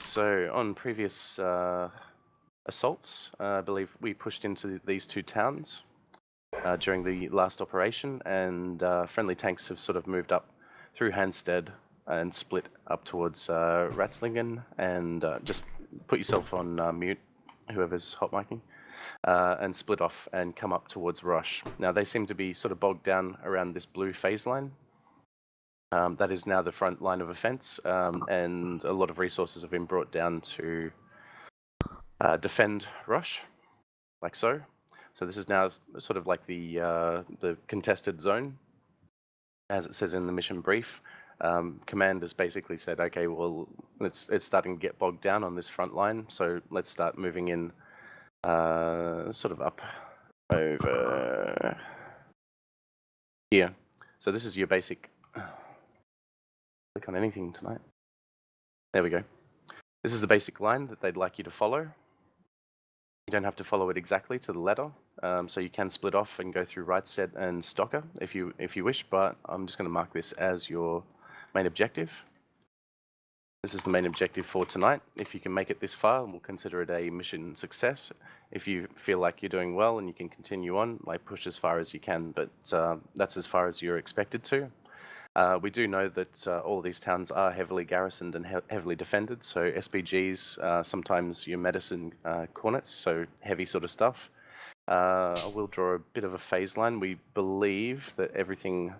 so on previous assaults, I believe we pushed into these two towns during the last operation, and friendly tanks have sort of moved up through Hansted and split up towards Ratslingen, and just put yourself on mute, whoever's hot micing, and split off and come up towards Rosche. Now they seem to be sort of bogged down around this blue phase line. That is now the front line of offense, and a lot of resources have been brought down to defend Rosche, like so. So this is now sort of like the contested zone, as it says in the mission brief. Command has basically said, okay, well, it's starting to get bogged down on this front line, so let's start moving in sort of up over here. So this is your basic... click on anything tonight. There we go. This is the basic line that they'd like you to follow. You don't have to follow it exactly to the letter, so you can split off and go through Rightstead and Stocker if you wish, but I'm just going to mark this as your main objective. This is the main objective for tonight. If you can make it this far, we'll consider it a mission success. If you feel like you're doing well and you can continue on, like push as far as you can, but that's as far as you're expected to. We do know that all these towns are heavily garrisoned and heavily defended, so SPGs, sometimes your medicine cornets, so heavy sort of stuff. I will draw a bit of a phase line. We believe that everything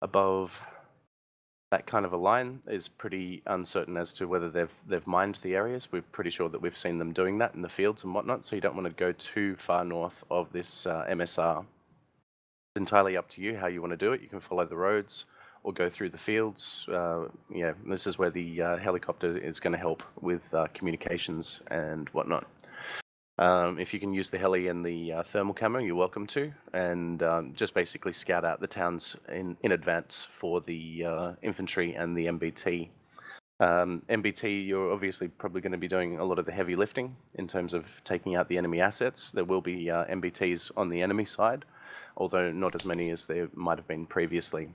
above that kind of a line is pretty uncertain as to whether they've mined the areas. We're pretty sure that we've seen them doing that in the fields and whatnot, so you don't want to go too far north of this MSR. It's entirely up to you how you want to do it. You can follow the roads or go through the fields. Yeah, this is where the helicopter is going to help with communications and whatnot. If you can use the heli and the thermal camera, you're welcome to, and just basically scout out the towns in advance for the infantry and the MBT. MBT, you're obviously probably going to be doing a lot of the heavy lifting in terms of taking out the enemy assets. There will be MBTs on the enemy side, although not as many as there might have been previously.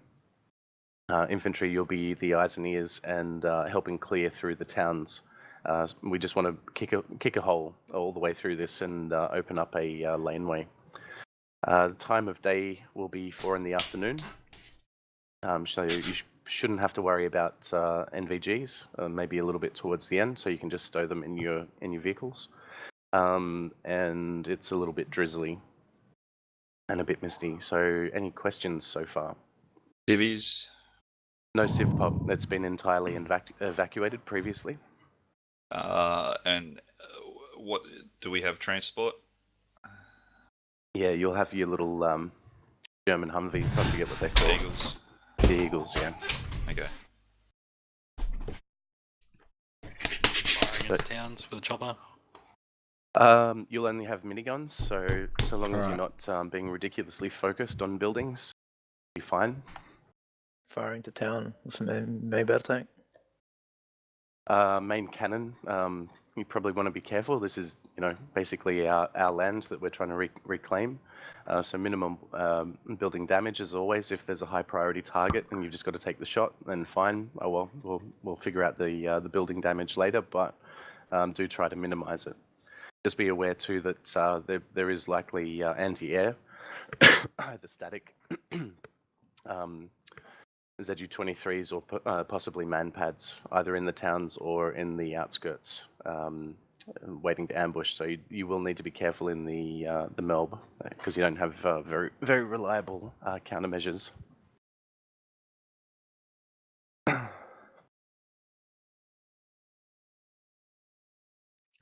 Infantry, you'll be the eyes and ears and helping clear through the towns. We just want to kick a hole all the way through this and open up a laneway. The time of day will be 4 in the afternoon, so you shouldn't have to worry about NVGs. Maybe a little bit towards the end, so you can just stow them in your vehicles. And it's a little bit drizzly and a bit misty. So, any questions so far? Civvies? No civ pub. It's been entirely evacuated previously. And what do we have transport? Yeah, you'll have your little German Humvees. I forget what they're called. Eagles. The Eagles, yeah. Okay. Firing into towns with a chopper. You'll only have miniguns, so long as you're not being ridiculously focused on buildings, you'll be fine. Firing to town with main battle tank. Main cannon. You probably want to be careful. This is, basically our land that we're trying to reclaim. So minimum building damage as always. If there's a high priority target and you've just got to take the shot, then fine. Oh well, we'll figure out the building damage later. But do try to minimize it. Just be aware too that there is likely anti-air, either static, ZU-23s or possibly man-pads, either in the towns or in the outskirts, waiting to ambush. So you will need to be careful in the Melb, because you don't have very, very reliable countermeasures.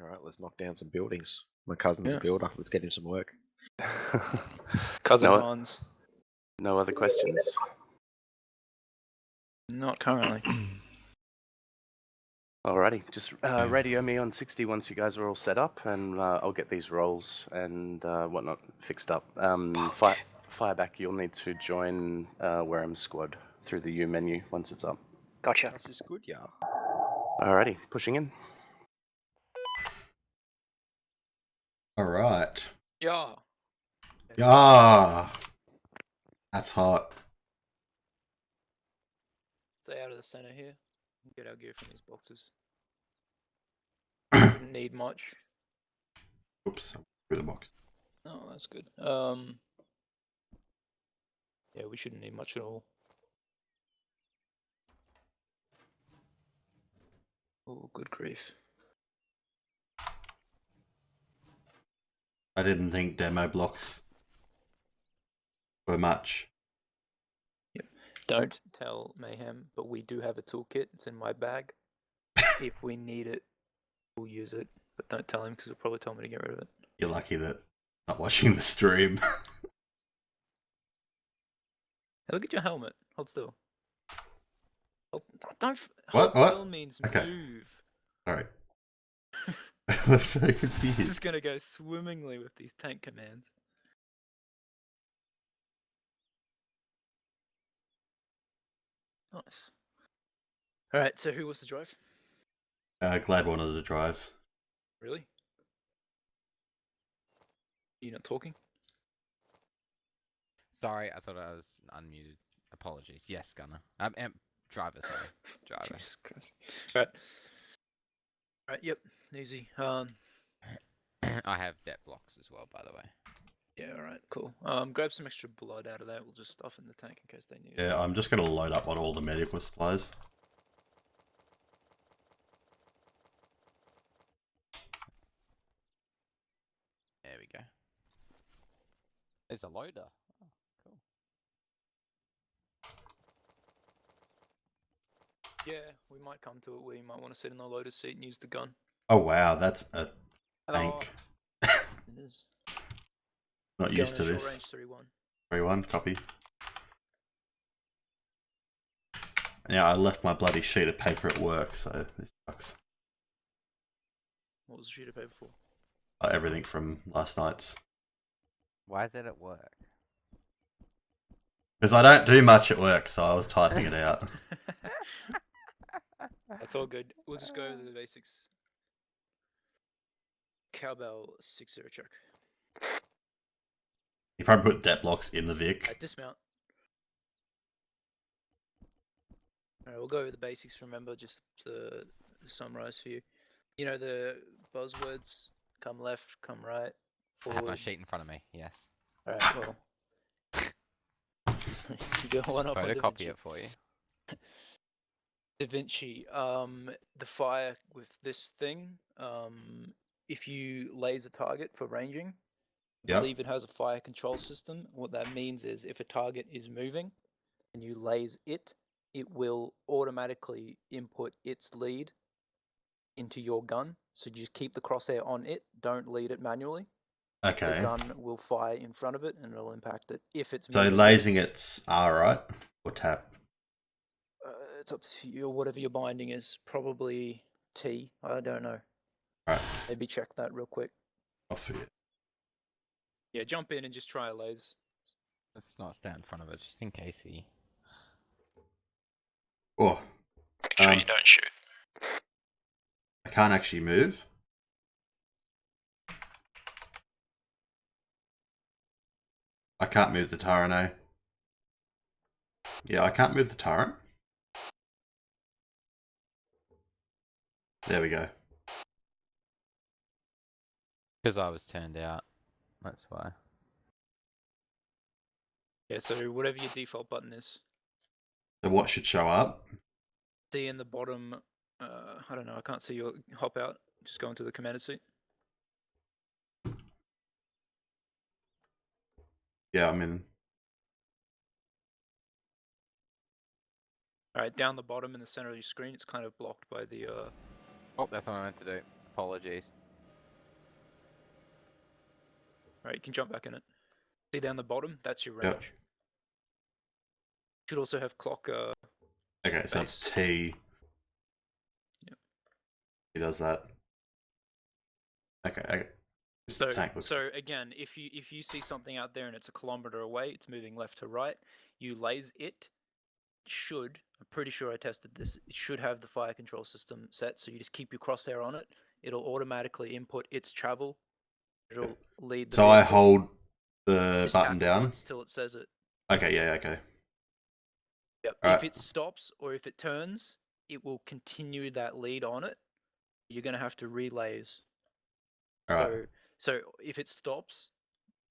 All right, let's knock down some buildings. My cousin's a builder. Let's get him some work. Cousin Hans. No other questions? Not currently. Alrighty, just radio me on 60 once you guys are all set up, and I'll get these rolls and whatnot fixed up. Fireback, you'll need to join Wareham's squad through the U menu once it's up. Gotcha. This is good, yeah. Alrighty, pushing in. All right. Yeah. Yeah. That's hot. Stay out of the center here. Get our gear from these boxes. shouldn't need much. Oops, through the box. Oh, that's good. Yeah, we shouldn't need much at all. Oh, good grief. I didn't think demo blocks were much. Yep. Don't tell Mayhem, but we do have a toolkit. It's in my bag. If we need it, we'll use it. But don't tell him because he'll probably tell me to get rid of it. You're lucky that I'm not watching the stream. Hey, look at your helmet. Hold still. Don't. What? Hold still means Okay. move. Alright. I was so This confused. is gonna go swimmingly with these tank commands. Nice. Alright, so who was the drive? Glad wanted to drive. Really? You not talking? Sorry, I thought I was unmuted. Apologies. Yes, Gunner. Driver, sorry. Driver. Jesus Christ. Alright. Alright, yep. Easy. I have debt blocks as well, by the way. Yeah, alright, cool. Grab some extra blood out of that. We'll just stuff in the tank in case they need it. Yeah, I'm just gonna load up on all the medical supplies. There we go. There's a loader. Oh, cool. Yeah, we might come to it where you might want to sit in the loader's seat and use the gun. Oh wow, that's a Hello. tank. It is. Not Gun used to is short this. range 3-1. 3-1, copy. Yeah, I left my bloody sheet of paper at work, so this sucks. What was the sheet of paper for? Everything from last night's. Why is it at work? Because I don't do much at work, so I was typing it out. That's all good. We'll just go over the basics. Cowbell 6-0 check. You probably put debt blocks in the Vic. Dismount. Alright, we'll go over the basics. Remember, just to summarize for you. You know the buzzwords: come left, come right, I have my forward. sheet in front of me, yes. Alright, well. You got one up on Da Photocopy Vinci. it for you. Da Vinci, the fire with this thing, if you laser target for ranging, I Yep. believe it has a fire control system. What that means is if a target is moving and you laser it, it will automatically input its lead into your gun. So just keep the crosshair on it, don't lead it manually. The Okay. gun will fire in front of it and it'll impact it. If it's So moving, lasing it's R, right? Or tap? it's up to you. Whatever your binding is, probably T. I don't know. Right. Maybe check that real quick. I'll forget. Yeah, jump in and just try a laze. Let's not stand in front of it, just in case he... Oh. Make sure you don't shoot. I can't actually move. I can't move the turret, no. Yeah, I can't move the turret. There we go. Because I was turned out. That's why. Yeah, so whatever your default button is. So what should show up? See in the bottom, I don't know, I can't see your hop out. Just go into the commander seat. Yeah, I'm in. Alright, down the bottom in the center of your screen, it's kind of blocked by the, Oh, that's what I meant to do. Apologies. Alright, you can jump back in it. See down the bottom? That's your Yep. range. Should also have clock, Okay, so it's base. T. Yep. He does that. Okay. This So, tank looks... so again, if you see something out there and it's a kilometer away, it's moving left to right, you laze it. Should, I'm pretty sure I tested this, it should have the fire control system set, so you just keep your crosshair on it. It'll automatically input its travel. It'll lead the So I vehicle. hold the Just tap button it down? once till it says it. Okay, yeah, okay. Yep. Right. If it stops or if it turns, it will continue that lead on it. you're going to have to relays. All right. So if it stops,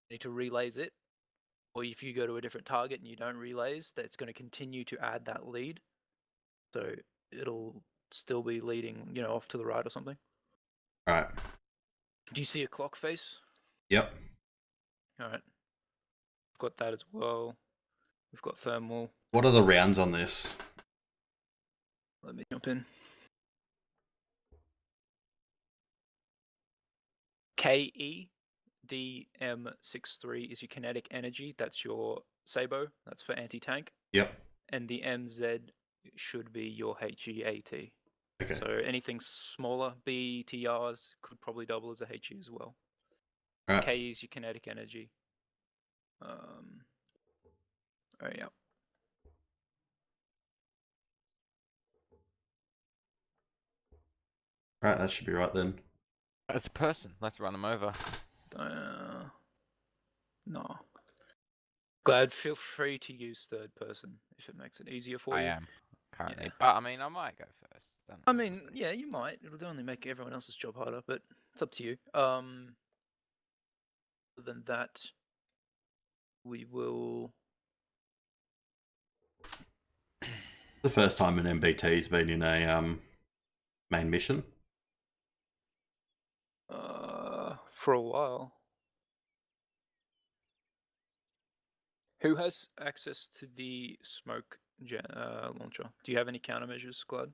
you need to relays it. Or if you go to a different target and you don't relays, that's going to continue to add that lead. So it'll still be leading, off to the right or something. All right. Do you see a clock face? Yep. All right. I've got that as well. We've got thermal. What are the rounds on this? Let me jump in. KEDM63 is your kinetic energy. That's your Sabo. That's for anti-tank. Yep. And the MZ should be your HEAT. Okay. So anything smaller, BTRs could probably double as a HE as well. All right. K is your kinetic energy. Oh yeah. All right. That should be right then. It's a person. Let's run him over. No. Glad, feel free to use third person if it makes it easier for you. I am currently, Yeah. but I mean, I might go first. I mean, yeah, you might. It'll only make everyone else's job harder, but it's up to you. Other than that, we will. The first time an MBT's been in a main mission. For a while. Who has access to the smoke launcher? Do you have any countermeasures, Glad?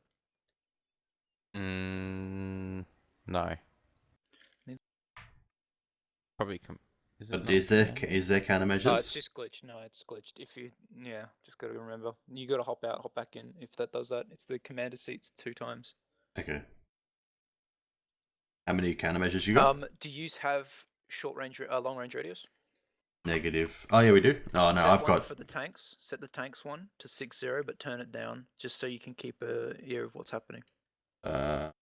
No. Neither. Probably is it But not is there standard? countermeasures? Oh, it's just glitched. No, it's glitched. Just got to remember. You got to hop out, hop back in. If that does that, it's the commander seats 2 times. Okay. How many countermeasures you got? Do you have short range, long range radius? Negative. Oh yeah, we do. Oh no, Set I've one got. for the tanks. Set the tanks one to 6-0, but turn it down just so you can keep a ear of what's happening. How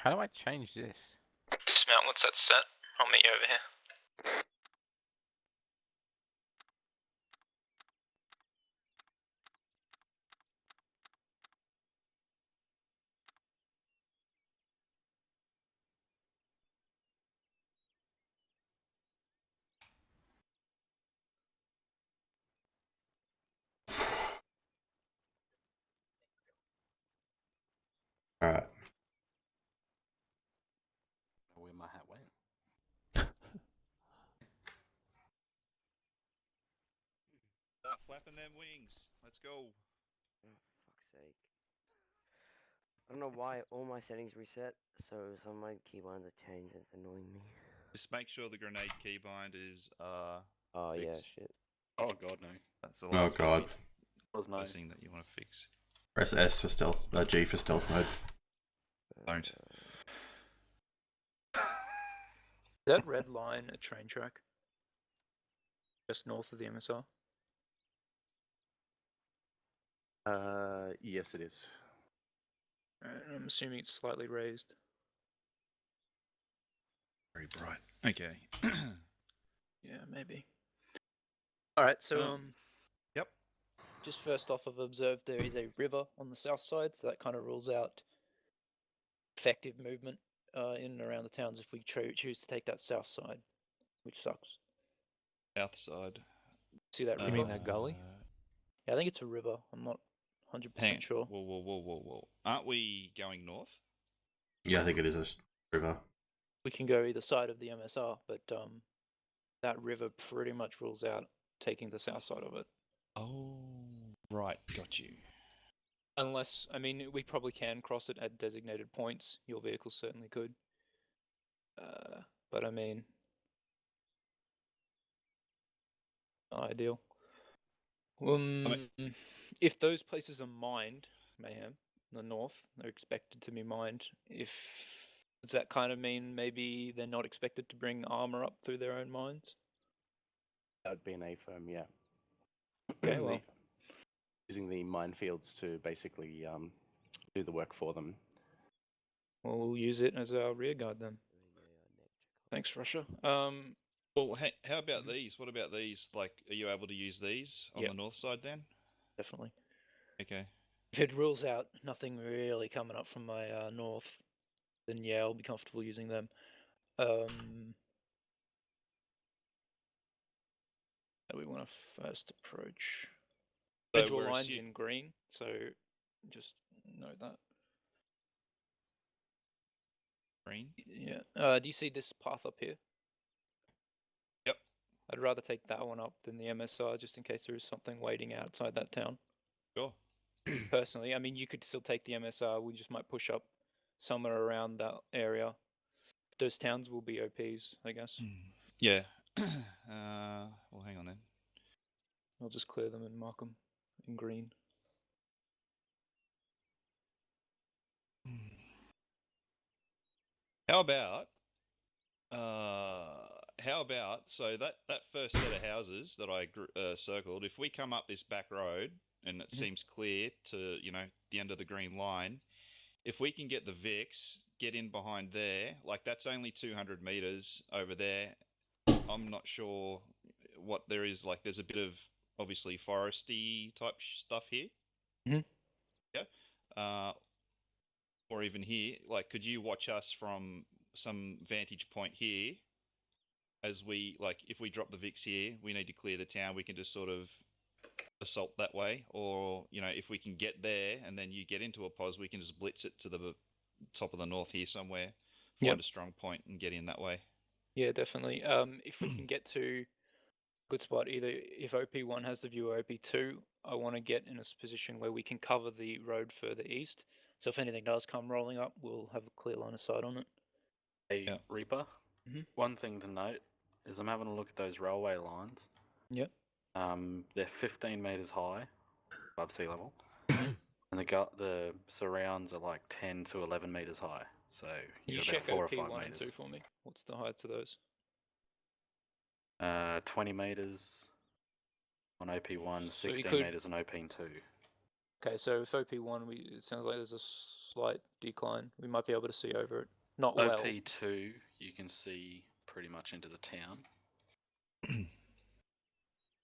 do I change this? Dismount once that's set. I'll meet you over here. All right. Where my hat went. Start flapping them wings. Let's go. Oh, fuck's sake. I don't know why all my settings reset, so some of my keybinds have changed and it's annoying me. Just make sure the grenade keybind is Oh yeah, fixed. shit. Oh god, no. That's the Oh last god. Was no. thing that you want to fix. Press S for stealth. G for stealth mode. Don't. Is that red line a train track? Just north of the MSR? Yes, it is. I'm assuming it's slightly raised. Very bright. Okay. Yeah, maybe. Alright, so Yep. just first off, I've observed there is a river on the south side, so that kind of rules out effective movement in and around the towns if we choose to take that south side, which sucks. South side. See that You river? mean that gully? Yeah, I think it's a river. I'm not 100% sure. Whoa. Aren't we going north? Yeah, I think it is a river. We can go either side of the MSR, but that river pretty much rules out taking the south side of it. Oh, right. Got you. Unless, I mean, we probably can cross it at designated points. Your vehicle certainly could. But I mean, not ideal. If those places are mined, Mayhem, the north, they're expected to be mined. Does that kind of mean maybe they're not expected to bring armor up through their own mines? That would be an A firm, yeah. Okay, well. Using the minefields to basically do the work for them. We'll use it as our rear guard then. Thanks, Rosche. Well, how about these? What about these? Like, are you able to use these on Yep. the north side then? Definitely. Okay. If it rules out nothing really coming up from my north, then yeah, I'll be comfortable using them. That we want to first approach. So Draw we're lines assu- in green, so just note that. green. Yeah. Do you see this path up here? Yep. I'd rather take that one up than the MSR, just in case there is something waiting outside that town. Sure. Personally, I mean, you could still take the MSR. We just might push up somewhere around that area. Those towns will be OPs, I guess. Yeah. Well, hang on then. I'll just clear them and mark them in green. How about so that first set of houses that I circled, if we come up this back road and it seems clear to the end of the green line, if we can get the Vix, get in behind there, like that's only 200 meters over there. I'm not sure what there is. Like there's a bit of obviously foresty type stuff here. Mhm. Yeah. Or even here, like, could you watch us from some vantage point here? As we if we drop the Vix here, we need to clear the town. We can just sort of assault that way, or if we can get there and then you get into a pos, we can just blitz it to the top of the north here somewhere, find a strong point and get in that way. Yeah, definitely. If we can get to a good spot, either if OP1 has the view or OP2, I want to get in a position where we can cover the road further east. So if anything does come rolling up, we'll have a clear line of sight on it. Hey, Reaper, one thing to note is I'm having a look at those railway lines. Yep. They're 15 meters high above sea level, and the surrounds are like 10 to 11 meters high. So You you've got check about 4 or 5 OP1 and meters. 2 for me. What's the heights of those? 20 meters on OP1, So you 16 could- meters on OP2. Okay, so if OP1, it sounds like there's a slight decline. We might be able to see over it. Not well. OP2, you can see pretty much into the town.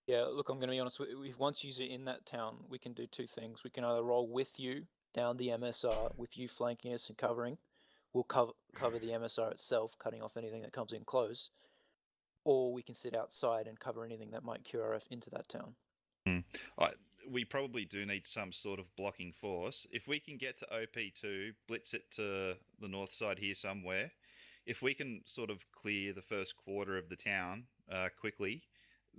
Yeah, look, I'm going to be honest with you. Once you're in that town, we can do two things. We can either roll with you down the MSR, with you flanking us and covering. We'll cover the MSR itself, cutting off anything that comes in close. Or we can sit outside and cover anything that might QRF into that town. We probably do need some sort of blocking force. If we can get to OP2, blitz it to the north side here somewhere, if we can sort of clear the first quarter of the town quickly,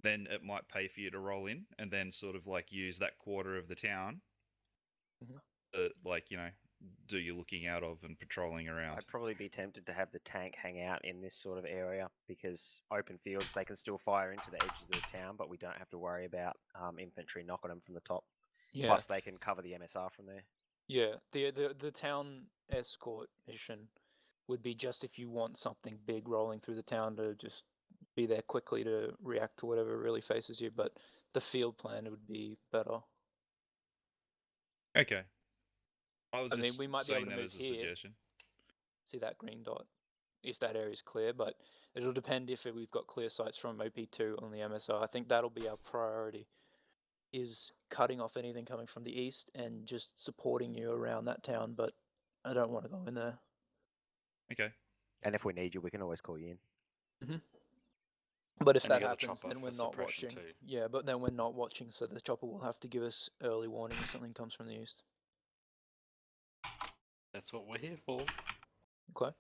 then it might pay for you to roll in and then sort of use that quarter of the town to do your looking out of and patrolling around. I'd probably be tempted to have the tank hang out in this sort of area because open fields, they can still fire into the edges of the town, but we don't have to worry about infantry knocking them from the top. Yeah. Plus, they can cover the MSR from there. Yeah, the town escort mission would be just if you want something big rolling through the town to just be there quickly to react to whatever really faces you, but the field plan would be better. Okay. I mean, we might be able to that move as a here. suggestion. See that green dot, if that area is clear, but it'll depend if we've got clear sights from OP2 on the MSR. I think that'll be our priority, is cutting off anything coming from the east and just supporting you around that town, but I don't want to go in there. Okay. And if we need you, we can always call you in. But if And you that got the happens, chopper then we're for not suppression watching. too. Yeah, but then we're not watching, so the chopper will have to give us early warning if something comes from the east. That's what we're here for. Okay.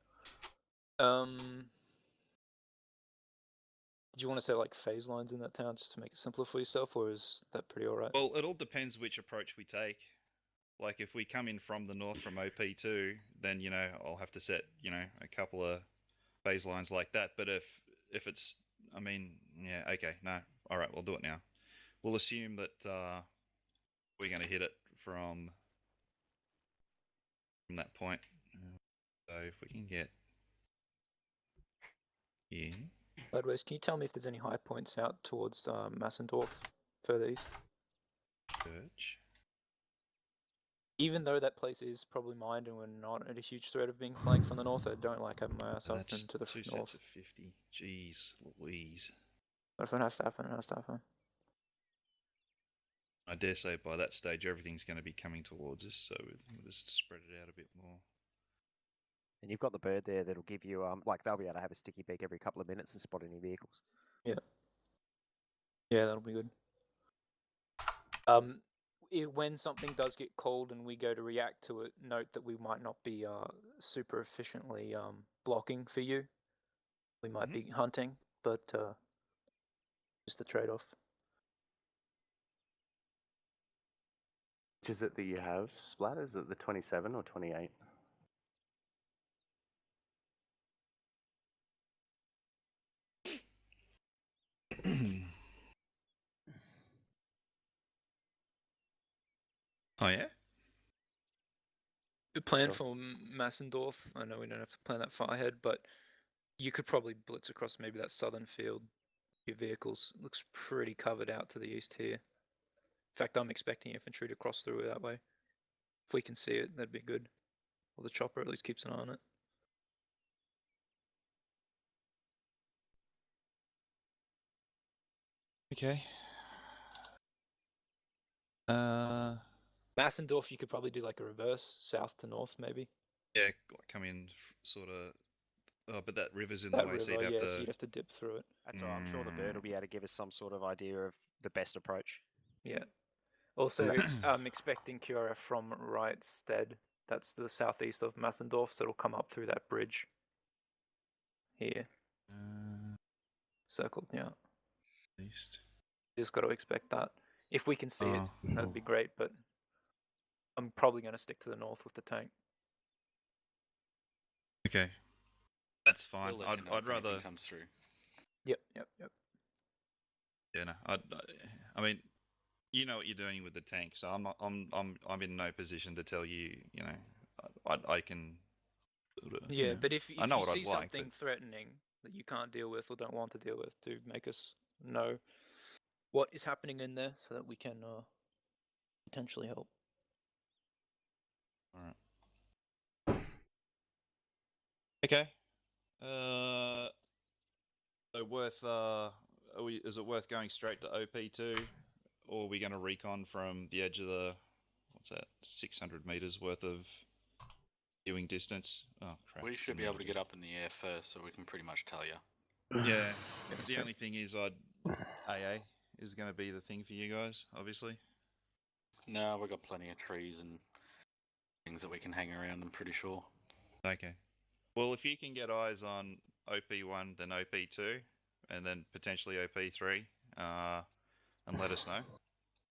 Did you want to say phase lines in that town just to make it simpler for yourself, or is that pretty alright? Well, it all depends which approach we take. Like, if we come in from the north from OP2, then, I'll have to set, a couple of phase lines like that. But if it's, yeah, okay, no. All right, we'll do it now. We'll assume that we're going to hit it from that point. So if we can get in. Sideways, can you tell me if there's any high points out towards Masendorf, further east? Search. Even though that place is probably mined and we're not at a huge threat of being flanked from the north, I don't like having my ass open to the two north. sets of 50. Jeez Louise. But if it has to happen, it has to happen. I dare say by that stage everything's going to be coming towards us, so we'll just spread it out a bit more. And you've got the bird there that'll give you like they'll be able to have a sticky beak every couple of minutes and spot any vehicles. Yeah, that'll be good. When something does get called and we go to react to it, note that we might not be super efficiently blocking for you. We might be hunting, but just a trade-off. Which is it that you have, Splat? Is it the 27 or 28? Oh yeah. We plan Sure. for Masendorf. I know we don't have to plan that far ahead, but you could probably blitz across maybe that southern field. Your vehicles looks pretty covered out to the east here. In fact, I'm expecting infantry to cross through that way. If we can see it, that'd be good. Or the chopper at least keeps an eye on it. Okay. Masendorf, you could probably do like a reverse, south to north, maybe. Yeah, come in sort of. Oh, but that river's in That the way, river, so you'd have yeah, to. so you'd have to dip through it. That's all right. I'm sure the bird will be able to give us some sort of idea of the best approach. Yeah. Also, I'm expecting QRF from Wrightstead. That's the southeast of Masendorf, so it'll come up through that bridge. Here. Circled, yeah. East. You just got to expect that. If we can see it, that'd be great, but I'm probably going to stick to the north with the tank. Okay. That's fine. We'll let you know I'd if anything rather. comes through. Yep. Yeah, no. I mean, you know what you're doing with the tank, so I'm in no position to tell you. You know, I can. Yeah, but if I know you what see I'd like, something threatening that you can't deal with or don't want to deal with, to make us know what is happening in there so that we can potentially help. All right. Okay. So is it worth going straight to OP2, or are we going to recon from the edge of the, what's that, 600 meters worth of viewing distance? Oh crap! We should be able to get up in the air first, so we can pretty much tell you. Yeah. The so- only thing is, AA is going to be the thing for you guys, obviously. No, we've got plenty of trees and things that we can hang around, I'm pretty sure. Okay. Well, if you can get eyes on OP1, then OP2, and then potentially OP3, and let us know.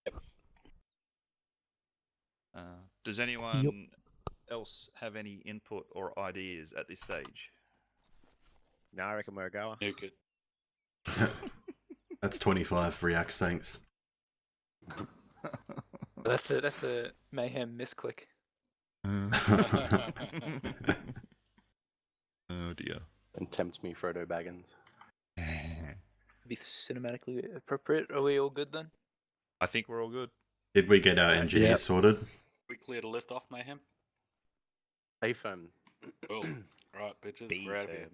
Yep. Does anyone else have any input or ideas at this stage? No, I reckon we're a goer. Nuke it. That's 25 reacts, thanks. That's a mayhem misclick. Oh dear. And tempt me, Frodo Baggins. Be cinematically appropriate. Are we all good then? I think we're all good. Did we get our engineers sorted? We clear to lift off, Mayhem? A firm. Cool. Right, bitches, Be we're out of here.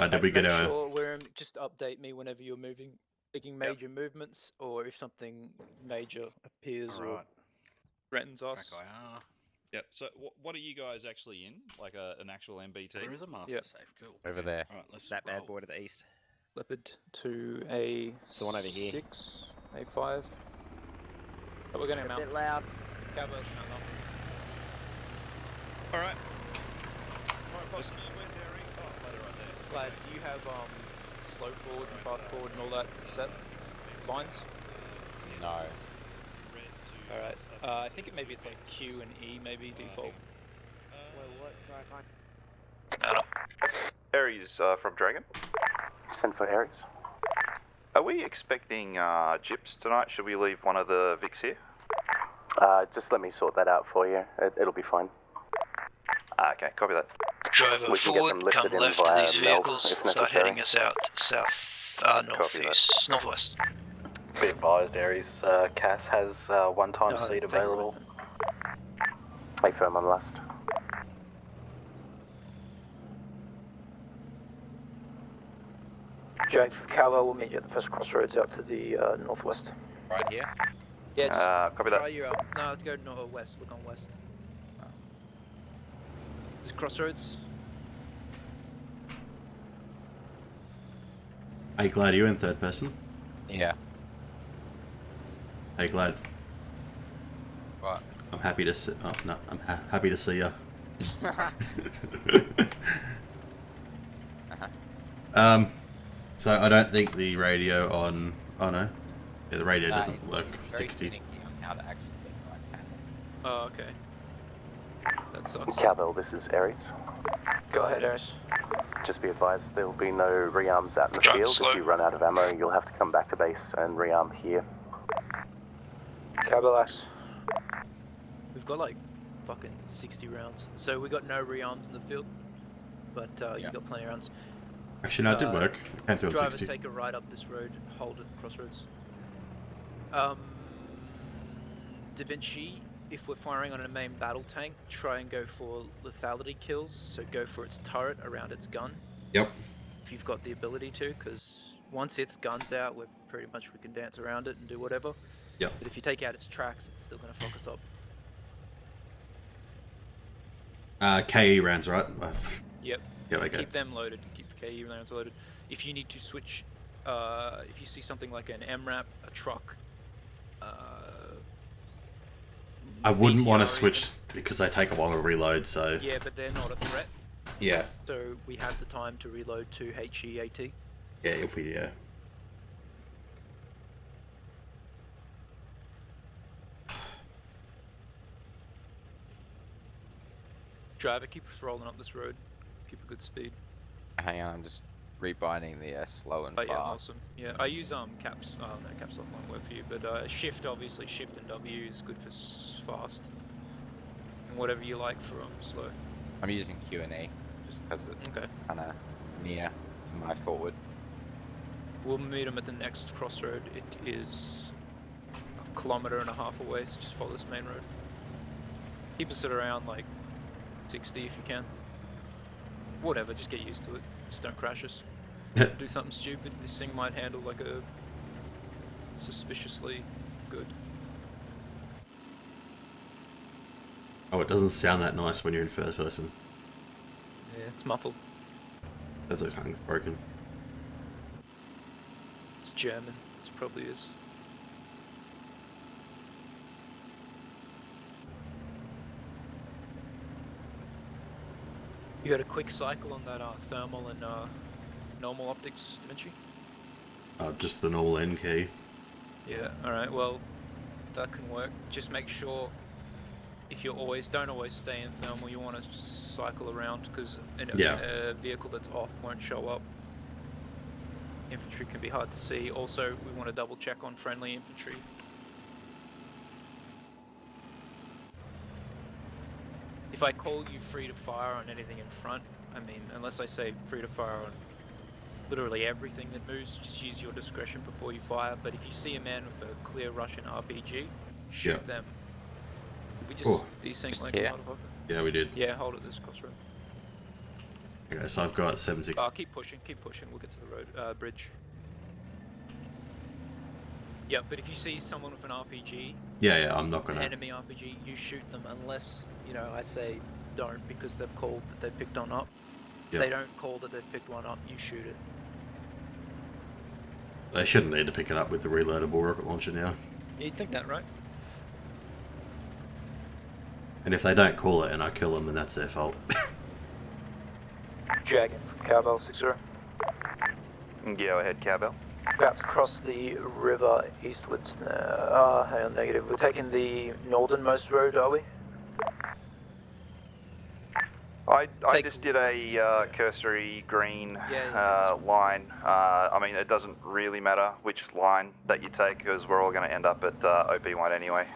Did we get Make our... sure we're just update me whenever you're making major movements, or if something major appears or Alright. threatens us. Okay. Yep. So what are you guys actually in? Like an actual MBT? There is a master Yep. safe. Cool. Over there. Alright, let's That bad roll. boy to the east. Leopard to a It's the one over here. 6, A5. But we're going to A mount. bit loud. Cowboys mount up. All right. Where's Harry? Oh, ladder right there. Glad, do you have slow forward and fast forward and all that set lines? No. Alright. I think maybe it's like Q and E, maybe default. Wait, what? Sorry, I can't. Aries from Dragon. Send for Aries. Are we expecting gyps tonight? Should we leave one of the Vics here? Just let me sort that out for you. It'll be fine. Okay, copy that. Driver We can get them forward, come lifted in left of via these meld, vehicles, if start necessary. heading us out south, northeast, northwest. Be advised, Aries. Cass has one-time No, seat take a available. A firm on last. Jack from Calvo will meet you at the first crossroads out to the northwest. Right here? Yeah, just Copy try your no, go northwest. Look on west. There's crossroads. Hey, Glad, are you in third person? Yeah. Hey, Glad. What? I'm happy to see. Oh no, I'm happy to see you. So I don't think the radio on. Oh no, yeah, the radio doesn't it's work. very 60. finicky on how to actually get the right panel. Oh, okay. That sucks. Cowbell, this is Ares. Go ahead, Ares. Just be advised, there will be no rearms out in the Drive field. slow. If you run out of ammo, you'll have to come back to base and rearm here. Cowbell axe. We've got like fucking 60 rounds. So we got no rearms in the field, but you got plenty of rounds. Actually, no, it did work. It came through on Driver, 60. take a right up this road, hold at crossroads. Da Vinci, if we're firing on a main battle tank, try and go for lethality kills, so go for its turret around its gun. Yep. If you've got the ability to, because once its gun's out, we can dance around it and do whatever. Yep. But if you take out its tracks, it's still going to fuck us up. KE rounds, right? Yep. Yeah, okay. Keep them loaded. Keep the KE rounds loaded. If you need to switch, if you see something like an MRAP, a truck, I wouldn't want to VTR switch because they take a while to reload, so... Yeah, but they're not a threat, Yeah. so we have the time to reload to HEAT. Yeah, if we, yeah. Driver, keep us rolling up this road. Keep a good speed. Hang on, I'm just rebinding the slow and Oh yeah, fast. awesome. Yeah, I use caps. Oh no, caps lock won't work for you, but shift obviously. Shift and W is good for fast. And whatever you like for slow. I'm using Q and E just because it's Okay. kind of near to my forward. We'll meet them at the next crossroad. It is 1.5 kilometers away, so just follow this main road. Keep us at around like 60 if you can. Whatever, just get used to it. Just don't crash us. Do something stupid, this thing might handle like a suspiciously good. Oh, it doesn't sound that nice when you're in first person. Yeah, it's muffled. That's like something's broken. It's German. It probably is. You got a quick cycle on that thermal and normal optics, Da Vinci? Just the normal N key. Yeah, alright, well, that can work. Just make sure, if you're don't always stay in thermal, you want to just cycle around, because a vehicle that's off won't show up. Infantry can be hard to see. Also, we want to double check on friendly infantry. If I call you free to fire on anything in front, I mean, unless I say free to fire on literally everything that moves, just use your discretion before you fire. But if you see a man with a clear Russian RPG, shoot them. We just desync like a motherfucker. Yeah, we did. Yeah, hold at this crossroad. Okay, so I've got 760. Oh, keep pushing, we'll get to the road, bridge. Yeah, but if you see someone with an RPG, Yeah, I'm not an gonna... enemy RPG, you shoot them unless, I'd say don't, because they've called that they picked one up. If they don't call that they've picked one up, you shoot it. They shouldn't need to pick it up with the reloadable rocket launcher now. You'd think that, right? And if they don't call it and I kill them, then that's their fault. Dragon from Cowbell 60. Go ahead, Cowbell. About to cross the river eastwards. Hang on, negative. We're taking the northernmost road, are we? I just did a cursory green line. I mean, it doesn't really matter which line that you take, because we're all going to end up at OP1 anyway.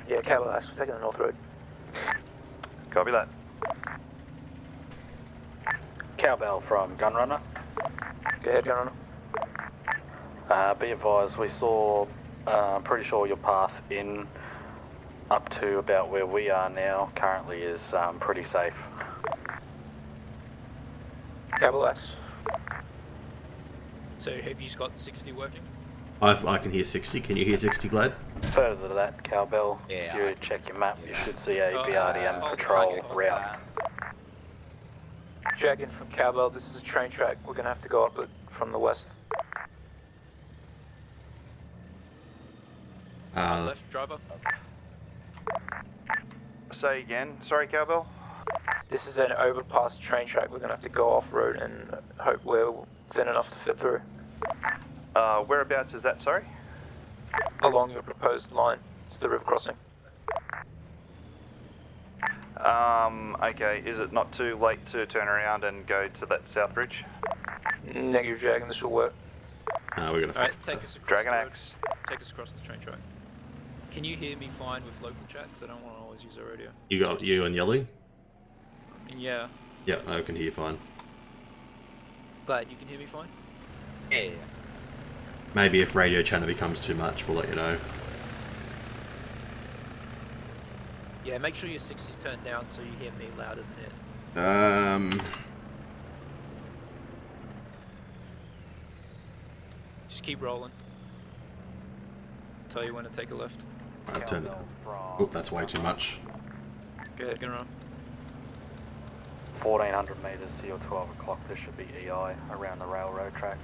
Yeah, Cowbell, we're taking the north road. Copy that. Cowbell from Gunrunner. Go ahead, Gunrunner. Be advised, we saw, pretty sure your path in up to about where we are now currently is pretty safe. Cowbell. So have you got 60 working? I can hear 60. Can you hear 60, Glad? Further to that, Cowbell, Yeah, if I you can check your map, you hear should see a Oh, BRDM hold on, patrol hold on. route. Dragon from Cowbell, this is a train track. We're gonna have to go up it from the west. Left, driver. Say again. Sorry, Cowbell. This is an overpass train track. We're gonna have to go off road and hope we're thin enough to fit through. Whereabouts is that? Sorry. Along your proposed line. It's the river crossing. Okay. Is it not too late to turn around and go to that south bridge? Negative, Dragon, this will work. We're gonna. Alright, take us across Dragon the road. Axe. Take us across the train track. Can you hear me fine with local chat? Because I don't want to always use the radio. You got you and Yelly? Yeah. Yep, I can hear you fine. Glad you can hear me fine? Yeah. Maybe if radio chatter becomes too much, we'll let you know. Yeah, make sure your 60's turned down so you hear me louder than it. Just keep rolling. Tell you when to take a left. I've turned it. Oh, that's way too much. Go ahead, gonna run. 1400 metres to your 12 o'clock, there should be EI around the railroad track.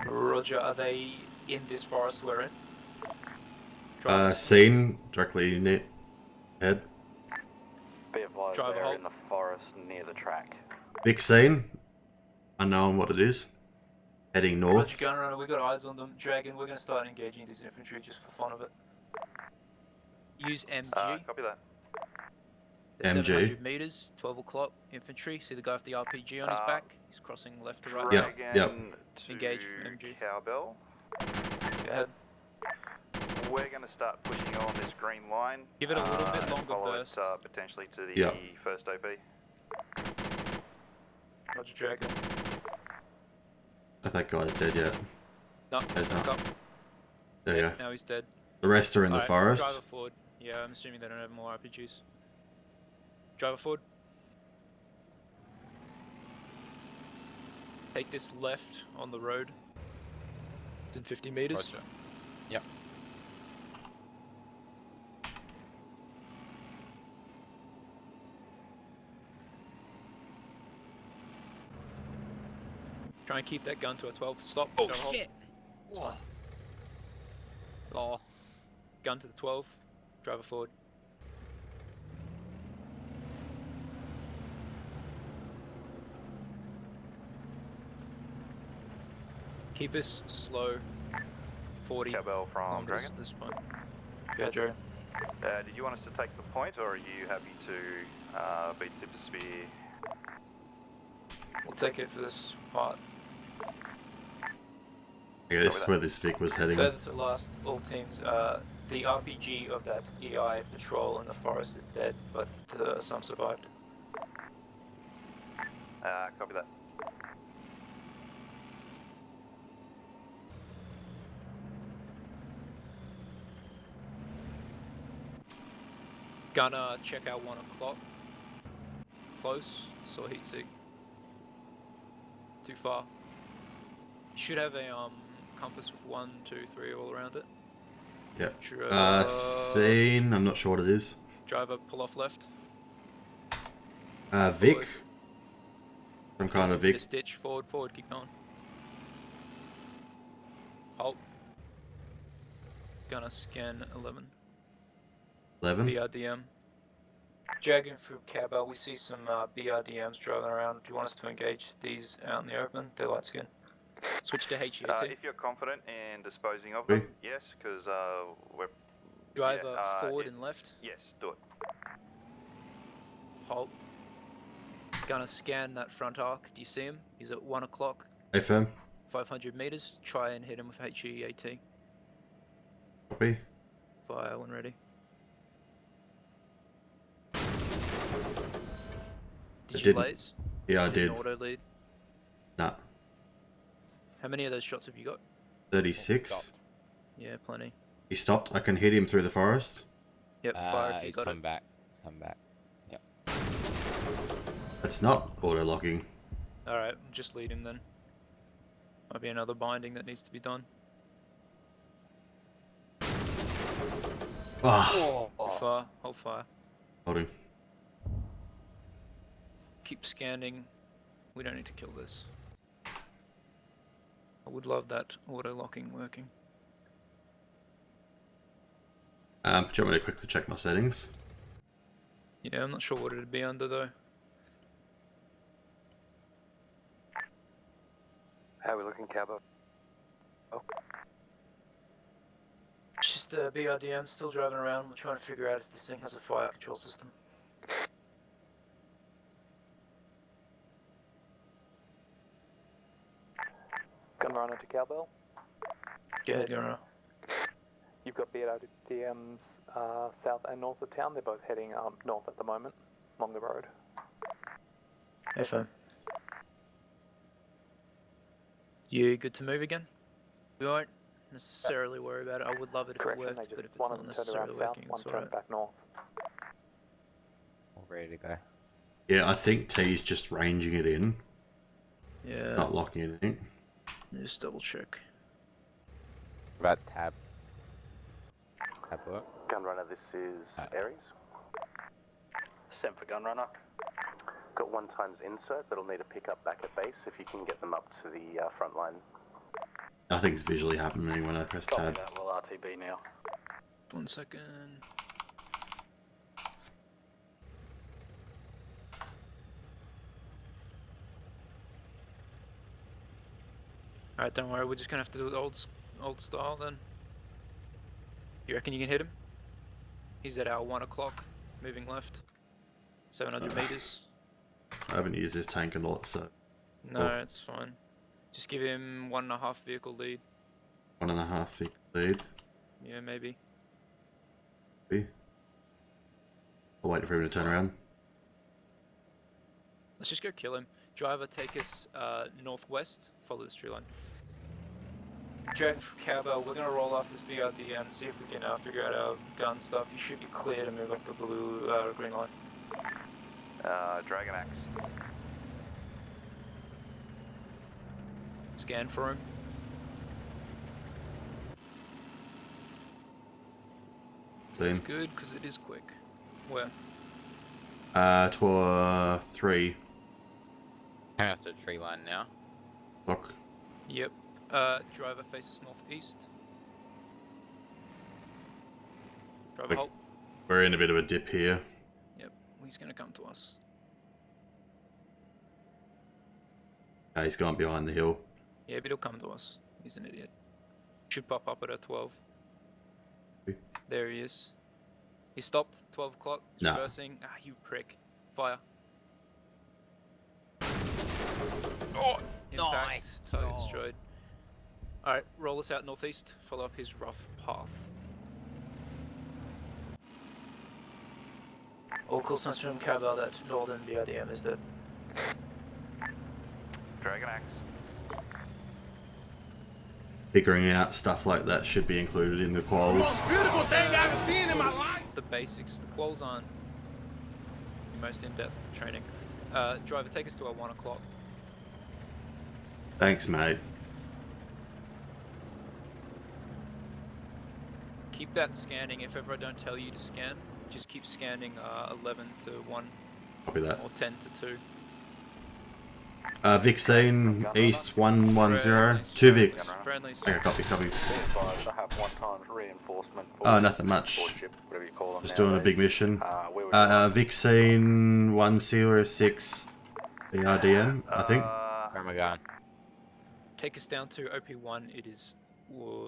Roger, are they in this forest we're in? Seen directly near head. Be advised, Driver they're halt. in the forest near the track. Vic seen. Unknown what it is. Heading Roger, north. Gunrunner, we got eyes on them. Dragon, we're gonna start engaging these infantry just for fun of it. Use MG. Copy that. They're MG. 700 meters, 12 o'clock, infantry. See the guy with the RPG on his back? He's crossing left to right. Yep, yep. Dragon to Engage from MG. Cowbell. Go ahead. We're going to start pushing on this green line. Give it a little bit and longer follow burst. It, potentially to the Yep. first OP. Roger, Dragon. I think guy's dead yet. No, There's back not. up. There you Yeah, go. now he's dead. The rest are in the Alright, forest. Driver forward. Yeah, I'm assuming they don't have more RPGs. Driver forward. Take this left on the road. It's in 50 meters. Roger. Yep. Try and keep that gun to a 12. Stop. Oh Don't hold. shit! It's fine. Law. Gun to the 12. Driver forward. Keep us slow. 40 Cowbell from kilometers Dragon. at this point. Go ahead, Joe. Did you want us to take the point, or are you happy to beat tip of spear? We'll take it for this part. Yeah, this is where this Vic was heading. Further to last, all teams, the RPG of that EI patrol in the forest is dead, but some survived. Copy that. Gonna check out 1 o'clock. Close, saw heat seek. Too far. You should have a compass with 1, 2, 3 all around it. Yep. Seen. I'm not sure what it is. Driver, pull off left. Vic. Some kind of Into Vic. this ditch, forward, forward, keep going. Halt. Gonna scan 11. 11. BRDM. Dragon through Cowbell, we see some BRDMs driving around. Do you want us to engage these out in the open? They're light skin. Switch to HEAT. If you're confident in disposing of them, yes, because we're... Driver forward and left. Yes, do it. Halt. Gonna scan that front arc. Do you see him? He's at 1 o'clock. Hey, firm. 500 meters. Try and hit him with HEAT. Copy. Fire when ready. Did you didn't. blaze? Yeah, I did. Auto lead. Nah. How many of those shots have you got? 36. Yeah, plenty. He stopped. I can hit him through the forest. Yep, fire if you He's got come it. back. Come back. Yep. That's not auto-locking. Alright, just lead him then. Might be another binding that needs to be done. Oh, Hold fire. Hold fire. holding. Keep scanning. We don't need to kill this. I would love that auto-locking working. Do you want me to quickly check my settings? Yeah, I'm not sure what it'd be under though. How are we looking, Cabo? Oh. It's just BRDM still driving around. We're trying to figure out if this thing has a fire control system. Gunrunner to Cowbell. Go ahead, Gunrunner. You've got BRDMs south and north of town. They're both heading north at the moment, along the road. FM. You good to move again? We won't necessarily worry about it. I would love it if it worked, but if it's not necessarily working, it's alright. Back north. All ready to go. Yeah, I think T's just ranging it in. Yeah. Not locking anything. Just double check. What about tab? Tab work? Gunrunner, this is Aries. Sent for Gunrunner. Got 1 times insert that'll need a pickup back at base if you can get them up to the front line. I think it's visually happening when I press Copy tab. that, we'll RTB now. 1 second. Alright, don't worry, we're just gonna have to do it old style then. You reckon you can hit him? He's at our 1 o'clock, moving left. 700 meters. I haven't used this tank a lot, so No, it's fine. Just give him 1.5 vehicle lead. 1.5 feet lead. Yeah, maybe. I'll wait for him to turn around. Let's just go kill him. Driver, take us northwest. Follow this tree line. Jack from Cowbell, we're gonna roll off this BRD and see if we can figure out our gun stuff. You should be clear to move up the green line. Dragon Axe. Scan for him. That's good, because it is quick. Where? Tour 3. Coming up to the tree line now. Lock. Yep. Driver faces northeast. Driver halt. We're in a bit of a dip here. Yep, he's gonna come to us. He's gone behind the hill. Yeah, but he'll come to us. He's an idiot. Should pop up at a 12. There he is. He stopped. 12 o'clock. Nah. Reversing. Ah, you prick. Fire. Oh, nice. Totally destroyed. Alright, roll us out northeast. Follow up his rough path. All cool signs from Cowbell that northern BRDM is dead. Dragon Axe. Figuring out stuff like that should be included in the quals. Beautiful thing I've seen in my life. The basics, the quals aren't your most in-depth training. Driver, take us to our 1 o'clock. Thanks, mate. Keep that scanning. If ever I don't tell you to scan, just keep scanning 11 to 1. Copy that. Or 10 to 2. Vixine, east 110. 2 Vix. Friendlies. Okay, copy. I have 1 times reinforcement for Oh, nothing much. ship, whatever you call them. Just doing a big mission. Vixine 106 BRDM, I think. Where am I going? Take us down to OP1. It is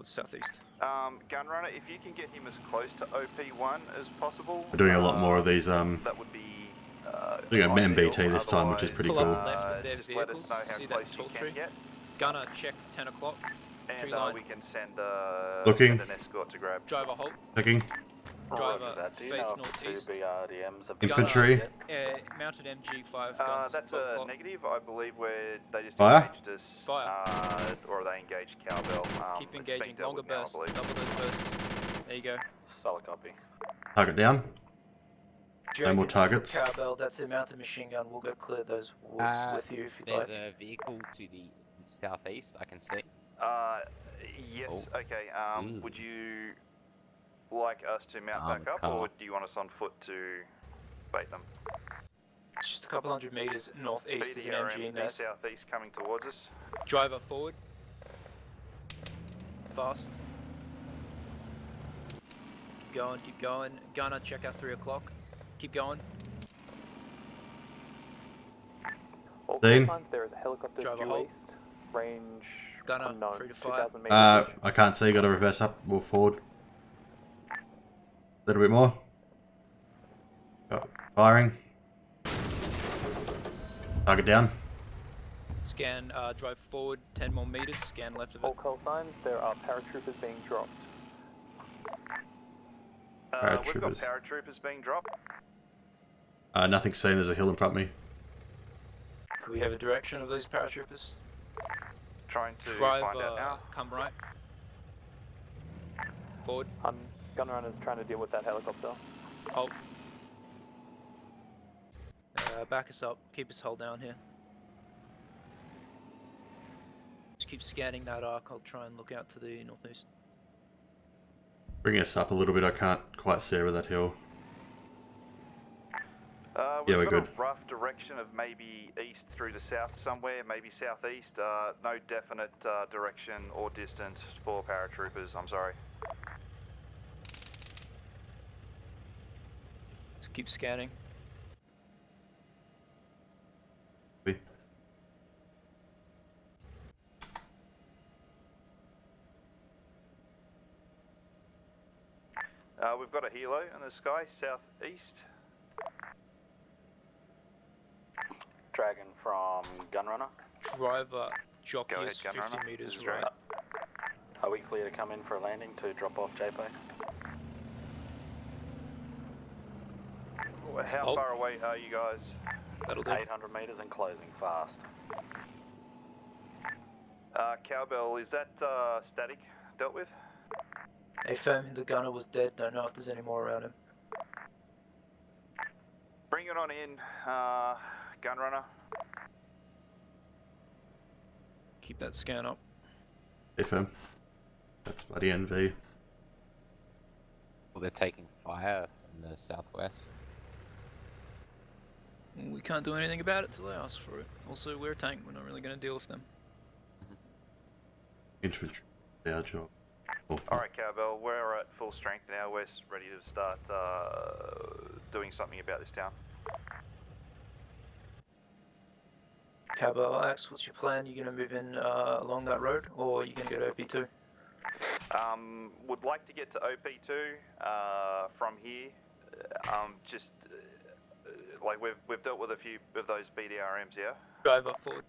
southeast. Gunrunner, if you can get him as close to OP1 as possible. We're doing a lot more of these. That would be. Doing a MBT this time, which is pretty Pull cool. up left of their Just let us vehicles. know how See close that you tall can tree? get. Gunner, check 10 o'clock. Tree And line. we can send, Looking. send an escort to grab. Driver halt. Checking. Driver face northeast. Infantry. Mounted MG 5 guns. That's 12 a o'clock. negative. I believe they just Fire? engaged us. Fire. Or they engaged Cowbell. Keep engaging. Longer bursts. Double those bursts. There you go. Solid copy. Target down. No more Dragon targets. Cowbell, that's a mounted machine gun. We'll go clear those woods with you if you'd There's like. a vehicle to the southeast I can see. Yes. Oh. Okay. Ooh. Would you like us to mount back up, car. or do you want us on foot to bait them? It's just a couple hundred meters northeast. There's an MG BDRM nest. southeast coming towards us. Driver forward. Fast. Keep going. Gunner, check out 3 o'clock. Keep going. All Dean? call signs, there is a helicopter Driver due halt. east. Range Gunner, unknown. 3 to 5. 2,000 meters. I can't see. Got to reverse up. Move forward. A little bit more. Firing. Target down. Scan, drive forward 10 more meters. Scan left of All it. call signs, there are paratroopers being dropped. We've got Paratroopers. paratroopers being dropped. Nothing seen. There's a hill in front of me. Do we have a direction of those paratroopers? Trying to Drive, find out now. come right. Forward. Gunrunner's trying to deal with that helicopter. Halt. Back us up. Keep us hull down here. Just keep scanning that arc. I'll try and look out to the northeast. Bring us up a little bit. I can't quite see over that hill. We've we're got good. a rough direction of maybe east through to south somewhere, maybe southeast. No definite direction or distance for paratroopers, I'm sorry. Just keep scanning. We've got a helo in the sky, southeast. Dragon from Gunrunner. Driver, jockey Go is ahead, 50 Gunrunner. meters This is right. Are we clear to come in for a landing to drop off JPay? How Oh. far away are you guys? That'll do. 800 meters and closing fast. Cowbell, is that static dealt with? Affirm the gunner was dead. Don't know if there's any more around him. Bring it on in, Gunrunner. Keep that scan up. FM. That's bloody NV. Well, they're taking fire from the southwest. We can't do anything about it till they ask for it. Also, we're a tank. We're not really going to deal with them. Infantry. Our job. Alright, Cowbell, we're at full strength now. We're ready to start doing something about this town. Cowbell, Axe, what's your plan? You going to move in along that road, or are you going to go to OP2? Would like to get to OP2 from here. Like we've dealt with a few of those BDRMs, yeah? Drive up forward.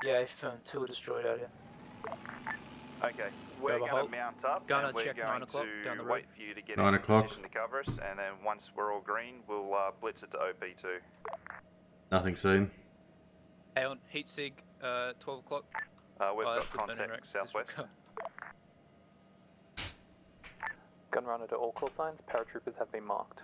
Yeah, Affirm, 2 are destroyed out here. Okay, we're going to mount up Gunner, and we're check going 9 o'clock down the to road. wait for you to get 9 in o'clock. position to cover us, and then once we're all green, we'll blitz it to OP2. Nothing seen. Hey on, heat sig, 12 o'clock. We've that's got the burning contact rack. southwest. Disregard. Gunrunner to all call signs, paratroopers have been marked.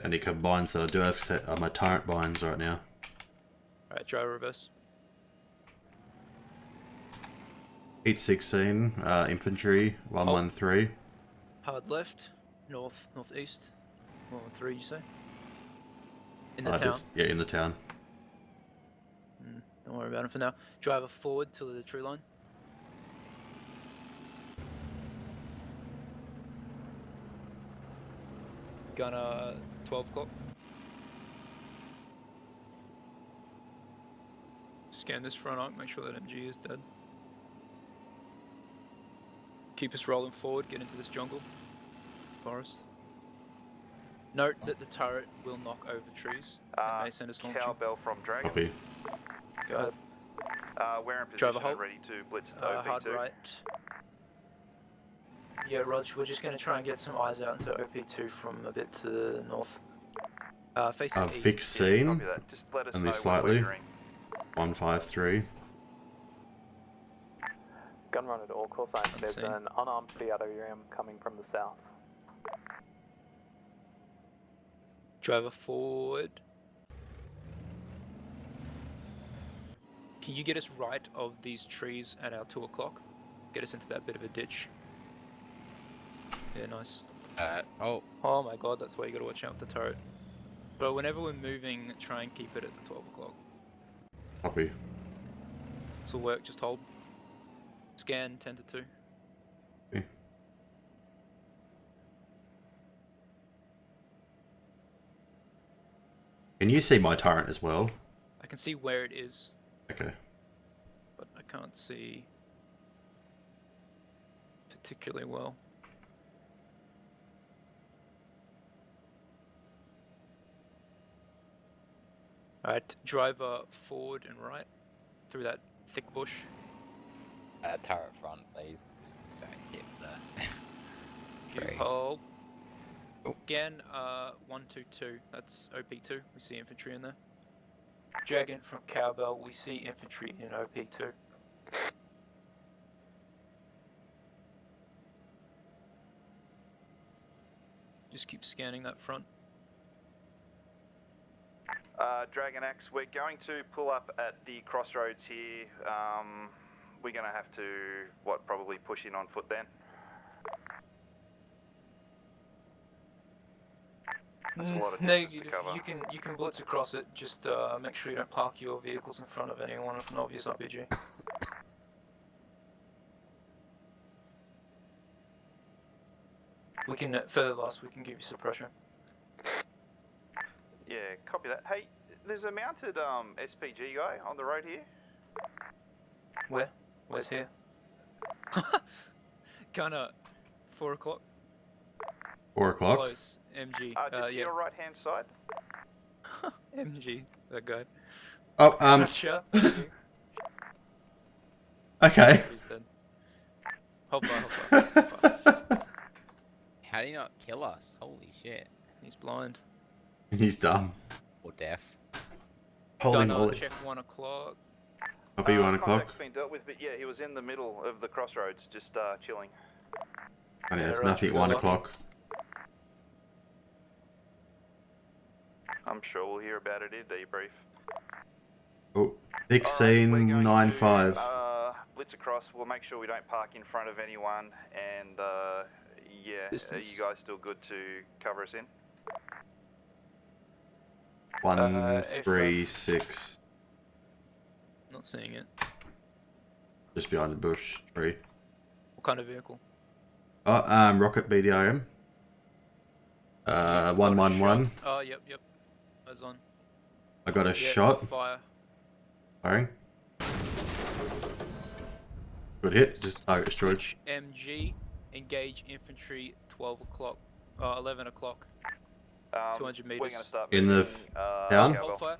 Any binds that I do have set are my turret binds right now. Alright, drive reverse. Heat 16, infantry, 113. Hard left, northeast. 113, you say? In the town. Yeah, in the town. Don't worry about him for now. Driver forward to the tree line. Gunner 12 o'clock. Scan this front arc, make sure that MG is dead. Keep us rolling forward, get into this jungle. Forest. Note that the turret will knock over trees and may send us launching. Cowbell from Dragon. Copy. Go ahead. We're in position Driver and halt. ready to blitz to OP2. Hard right. Yeah, Rog, we're just going to try and get some eyes out into OP2 from a bit to the north. Faces east. Fix scene. Copy that. Just let us Only know when slightly. we're entering. 153. Gunrunner to all call signs, there's Unseen. an unarmed BRWM coming from the south. Driver forward. Can you get us right of these trees at our 2 o'clock? Get us into that bit of a ditch. Yeah, nice. Oh. Oh my god, that's why you gotta watch out for the turret. But whenever we're moving, try and keep it at the 12 o'clock. Copy. This will work, just hold. Scan 10 to 2. Okay. Can you see my turret as well? I can see where it is, Okay. but I can't see particularly well. Alright, driver forward and right through that thick bush. Turret front, please. Don't hit the tree. Hold. Oh. Again, 122. That's OP2. We see infantry in there. Dragon from Cowbell. We see infantry in OP2. Just keep scanning that front. Dragon X, we're going to pull up at the crossroads here. We're going to have to, probably push in on foot then? That's a lot of No, distance to cover. you can blitz across it. Just make sure you don't park your vehicles in front of anyone with an obvious RPG. We can further loss. We can give you suppression. Yeah, copy that. Hey, there's a mounted SPG guy on the road here. Where? Where's here? Kinda 4 o'clock. 4 o'clock. Close. MG. Just to Yeah. your right hand side. MG. That guy. Oh, Gotcha. Okay. He's dead. Hold by. How do you not kill us? Holy shit. He's blind. He's dumb. Or deaf. Holy Gunner, moly. check 1 o'clock. I'll be 1 o'clock. Contact's been dealt with, but yeah, he was in the middle of the crossroads, just chilling. Oh, yeah, there's right, nothing at good 1 luck. o'clock. I'm sure we'll hear about it in debrief. Oh, big scene, 9-5. Blitz across. We'll make sure we don't park in front of anyone. And yeah, Distance. are you guys still good to cover us in? 1, 3, 6. Not seeing it. Just behind the bush tree. What kind of vehicle? Oh, rocket BDRM. 111. Oh, yep. Eyes on. I got a Yeah, shot. Fire. Firing. Good hit. Just target destroyed. Switch MG. Engage infantry 12 o'clock. 11 o'clock. 200 meters. We're going to start In the moving, town? Hold fire.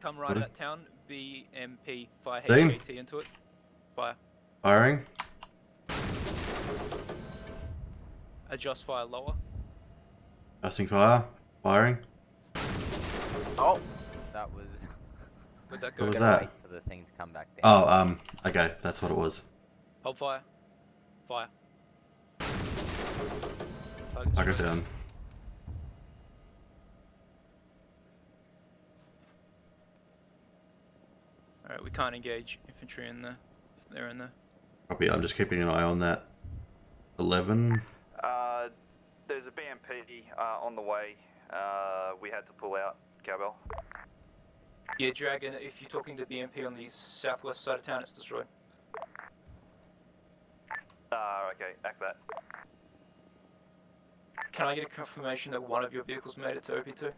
Come right Got at it. that town. BMP. Fire Seen. HAT into it. Fire. Firing. Adjust fire lower. Adjusting fire. Firing. Oh! That was... Where'd that go? What was Gonna that? wait for the thing to come back down. Oh, okay. That's what it was. Hold fire. Fire. Target down. Alright, we can't engage infantry in there. If they're in there. Copy. I'm just keeping an eye on that. 11. There's a BMP on the way. We had to pull out, Cowbell. Yeah, Dragon, if you're talking to BMP on the southwest side of town, it's destroyed. Okay, act that. Can I get a confirmation that one of your vehicles made it to OP2?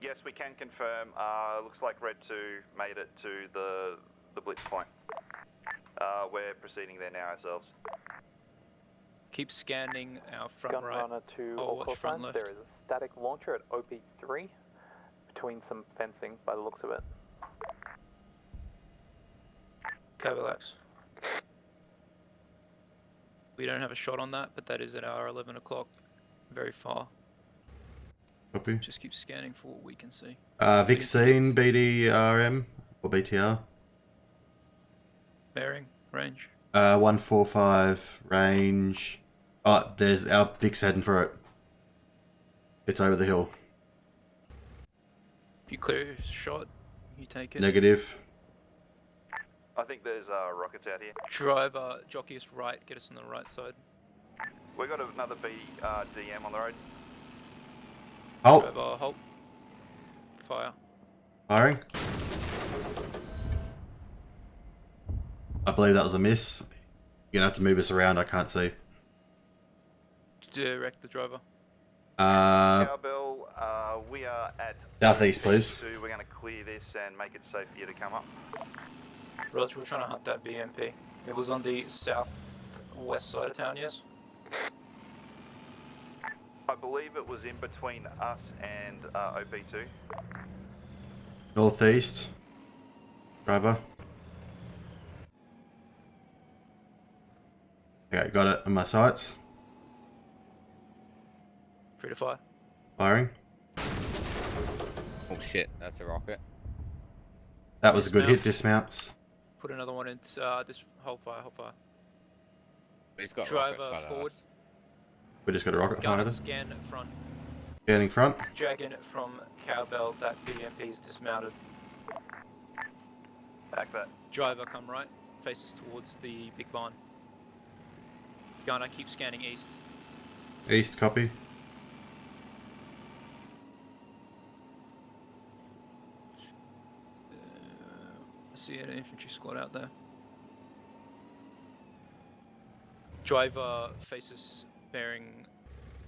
Yes, we can confirm. Looks like Red 2 made it to the blitz point. We're proceeding there now ourselves. Keep scanning our front Gun right. runner to Oh, all watch course front lines. left. There is a static launcher at OP3 between some fencing by the looks of it. Cavalax. We don't have a shot on that, but that is at our 11 o'clock. Very far. Copy. Just keep scanning for what we can see. Vixine, BDRM, or BTR. Bearing, range. 145, range. Oh, there's our Vix heading for it. It's over the hill. If you clear a shot, you take it. Negative. I think there's rockets out here. Driver, jockey us right, get us on the right side. We got another DM on the road. Halt. Driver, halt. Fire. Firing. I believe that was a miss. You're gonna have to move us around. I can't see. Direct the driver. Cowbell, we are at Southeast, please. We're going to clear this and make it safe for you to come up. Roger, we're trying to hunt that BMP. It was on the southwest side of town, yes? I believe it was in between us and OP2. Northeast. Driver. Okay, got it on my sights. Free to fire. Firing. Oh shit, that's a rocket. That was a good hit. Dismounts. Put another one into this. Hold fire, hold fire. He's got driver forward. We just got a rocket Gunner, fighter. scan at front. Scanning front. Dragging it from Cowbell. That BMP's dismounted. Back that. Driver, come right. Faces towards the big barn. Gunner, keep scanning east. East, copy. I see an infantry squad out there. Driver faces bearing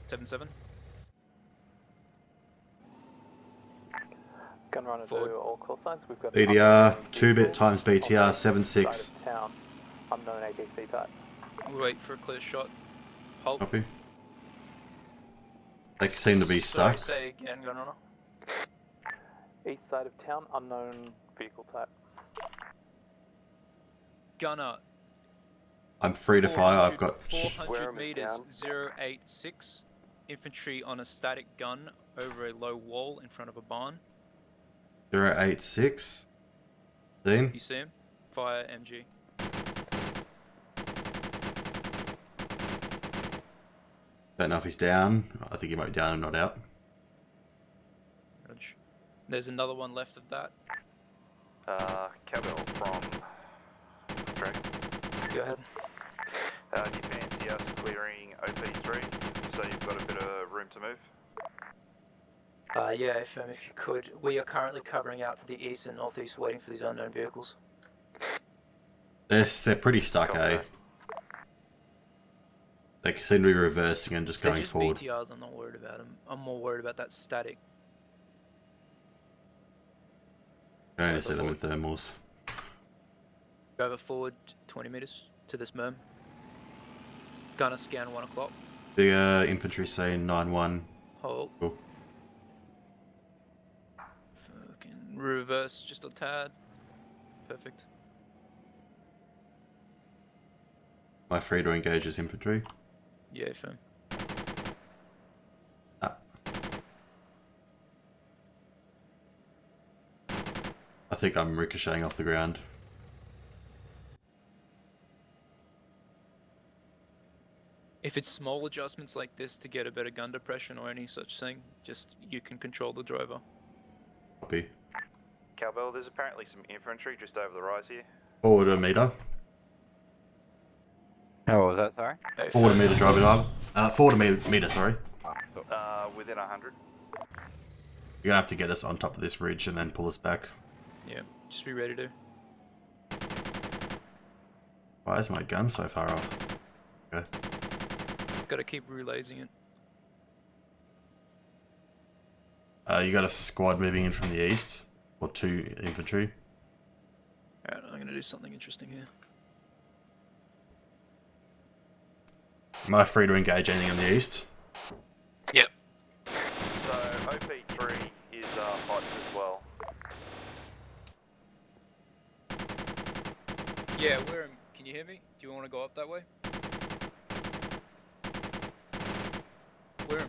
7-7. Gun runner to all call signs. We've got BDR 2-bit times BTR 7-6. Town. Unknown ATC type. We'll wait for a clear shot. Halt. Copy. They seem to be stuck. Sorry, say again, gun runner. East side of town. Unknown vehicle type. Gunner. I'm free to fire. I've got 400 meters, 086. Infantry on a static gun over a low wall in front of a barn. 086. Seen. You see him? Fire MG. Don't know if he's down. I think he might be down and not out. There's another one left of that. Cowbell from Dragon. Go ahead. Do you fancy us clearing OP3 so you've got a bit of room to move? Yeah, if you could. We are currently covering out to the east and northeast waiting for these unknown vehicles. They're pretty stuck, eh? They seem to be reversing and just going forward. BTRs, I'm not worried about them. I'm more worried about that static. I only see them in thermals. Driver forward 20 meters to this merm. Gunner scan 1 o'clock. The infantry say 9-1. Hold. Cool. Fucking reverse just a tad. Perfect. Am I free to engage as infantry? Yeah, firm. I think I'm ricocheting off the ground. If it's small adjustments like this to get a better gun depression or any such thing, just you can control the driver. Copy. Cowbell, there's apparently some infantry just over the rise here. Forward a meter. Oh, what was that, sorry? Forward a meter, driver. Forward a meter, sorry. Within 100. You're gonna have to get us on top of this ridge and then pull us back. Yeah, just be ready to. Why is my gun so far off? Okay. Gotta keep relazing it. You got a squad moving in from the east, or 2 infantry. Alright, I'm gonna do something interesting here. Am I free to engage anything on the east? Yep. So OP3 is hot as well. Yeah, can you hear me? Do you want to go up that way? Where?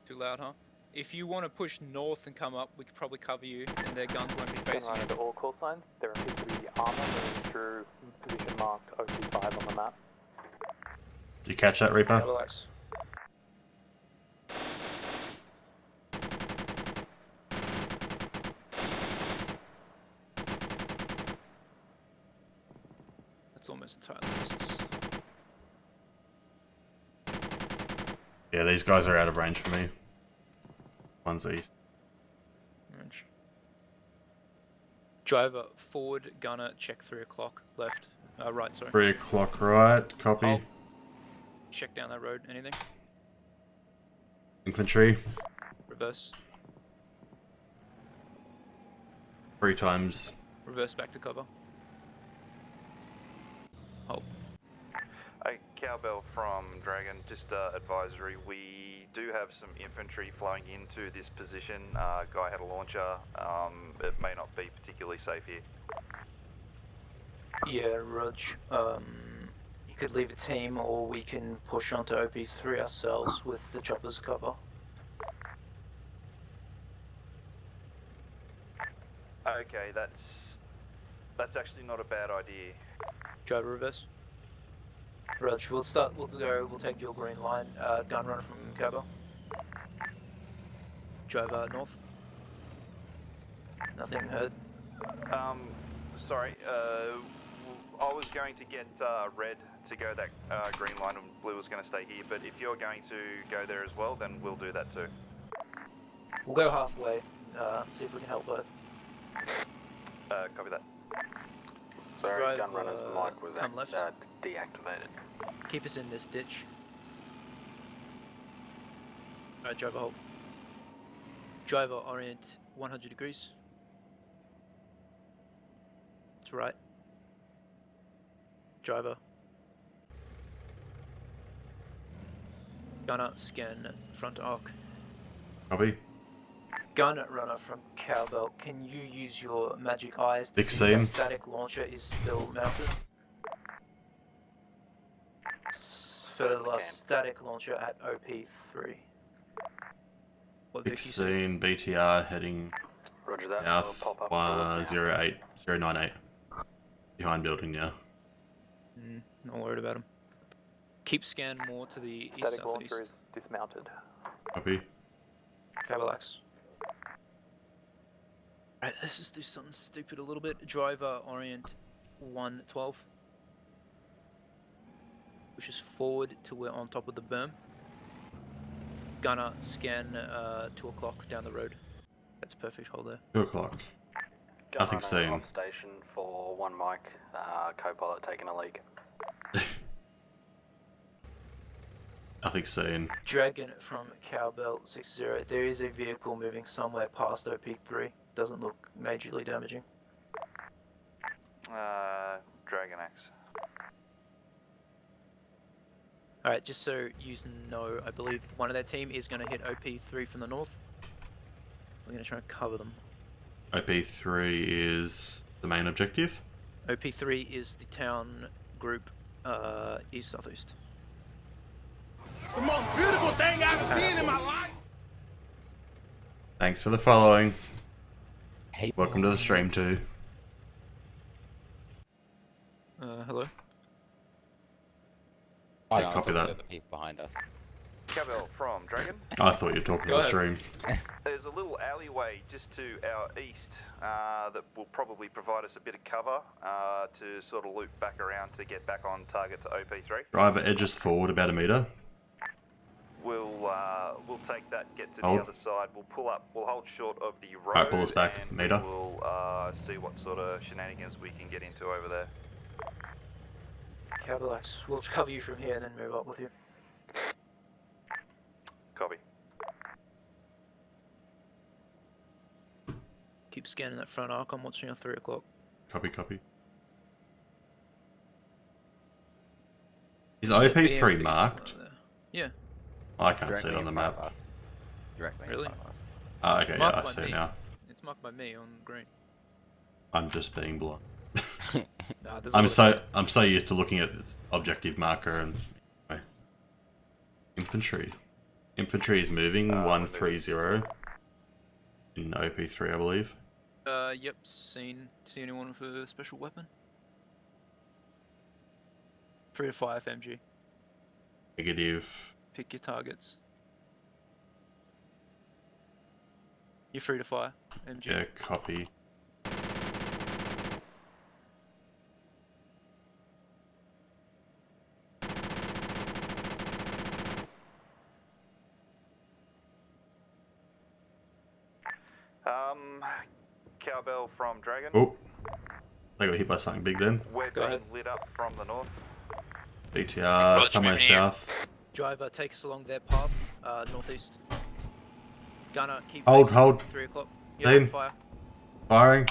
Too loud, huh? If you want to push north and come up, we could probably cover you, and their guns won't be facing you. Into all call signs. There appears to be armor moving through position marked OP5 on the map. Did you catch that, Reaper? Relax. Yeah, these guys are out of range for me. One's east. Range. Driver, forward, gunner, check 3 o'clock, left. Right, sorry. 3 o'clock right, copy. Halt. Check down that road, anything? Infantry. Reverse. 3 times. Reverse back to cover. Halt. Cowbell from Dragon, just advisory. We do have some infantry flowing into this position. Guy had a launcher. It may not be particularly safe here. Yeah, Rog. You could leave a team, or we can push onto OP3 ourselves with the choppers cover. Okay, that's actually not a bad idea. Driver reverse. Rog, we'll take your green line, gun runner from cover. Driver north. Nothing heard. Sorry, I was going to get red to go that green line and blue was going to stay here, but if you're going to go there as well, then we'll do that too. We'll go halfway, see if we can help both. Copy that. Sorry, Drive, gun runner's mic was come left. deactivated. Keep us in this ditch. Alright, driver hold. Driver orient 100 degrees. That's right. Driver. Gunner scan front arc. Copy. Gun runner from Cowbell, can you use your magic eyes to see 16. if that static launcher is still mounted? Further static launcher at OP3. What Vic, you said? 16 BTR heading Roger that. south We'll pop up 08098. Behind building now. Not worried about him. Keep scan more to the Static launcher is east-southeast. dismounted. Copy. Cabalax. Alright, let's just do something stupid a little bit. Driver orient 112. Which is forward to we're on top of the berm. Gunner scan 2 o'clock down the road. That's perfect, hold there. 2 o'clock. Nothing seen. Off station for 1 mic, co-pilot taking a leak. Nothing seen. Dragon from Cowbell 60. There is a vehicle moving somewhere past OP3. Doesn't look majorly damaging. Dragon Axe. Alright, just so you know, I believe one of their team is going to hit OP3 from the north. We're going to try and cover them. OP3 is the main objective. OP3 is the town group east-southeast. It's the most beautiful thing I've seen in my life. Thanks for the following. Hey, Welcome to the stream too. Hello? I Yeah, don't copy know, that. the piece behind us. Cowbell from Dragon. I thought you were talking to the stream. There's a little alleyway just to our east that will probably provide us a bit of cover to sort of loop back around to get back on target to OP3. Driver edges forward about a meter. We'll take that, get to Hold. the other side. We'll pull up. We'll hold short of the road. Alright, pull us back, and meter. We'll see what sort of shenanigans we can get into over there. Cabalax, we'll cover you from here and then move up with you. Copy. Keep scanning that front arc. I'm watching on 3 o'clock. Copy, copy. Is OP3 marked? Yeah. I can't see Directly it on the in front map. of us. Directly in Really? front of us. Oh, okay, yeah, Marked I by see it me. now. It's marked by me on green. I'm just being blunt. Nah, there's a lot of- I'm so used to looking at the objective marker and anyway. Infantry. Infantry is moving 130 in OP3, I believe. Yep, seen. See anyone with a special weapon? 3 to 5 MG. Negative. Pick your targets. You're free to fire, MG. Yeah, copy. Cowbell from Dragon. Oh, they got hit by something big then. We're being lit up from the north. BTR somewhere south. Driver, take us along their path, northeast. Gunner, keep Hold, facing hold. 3 o'clock. Lean. Fire. Firing.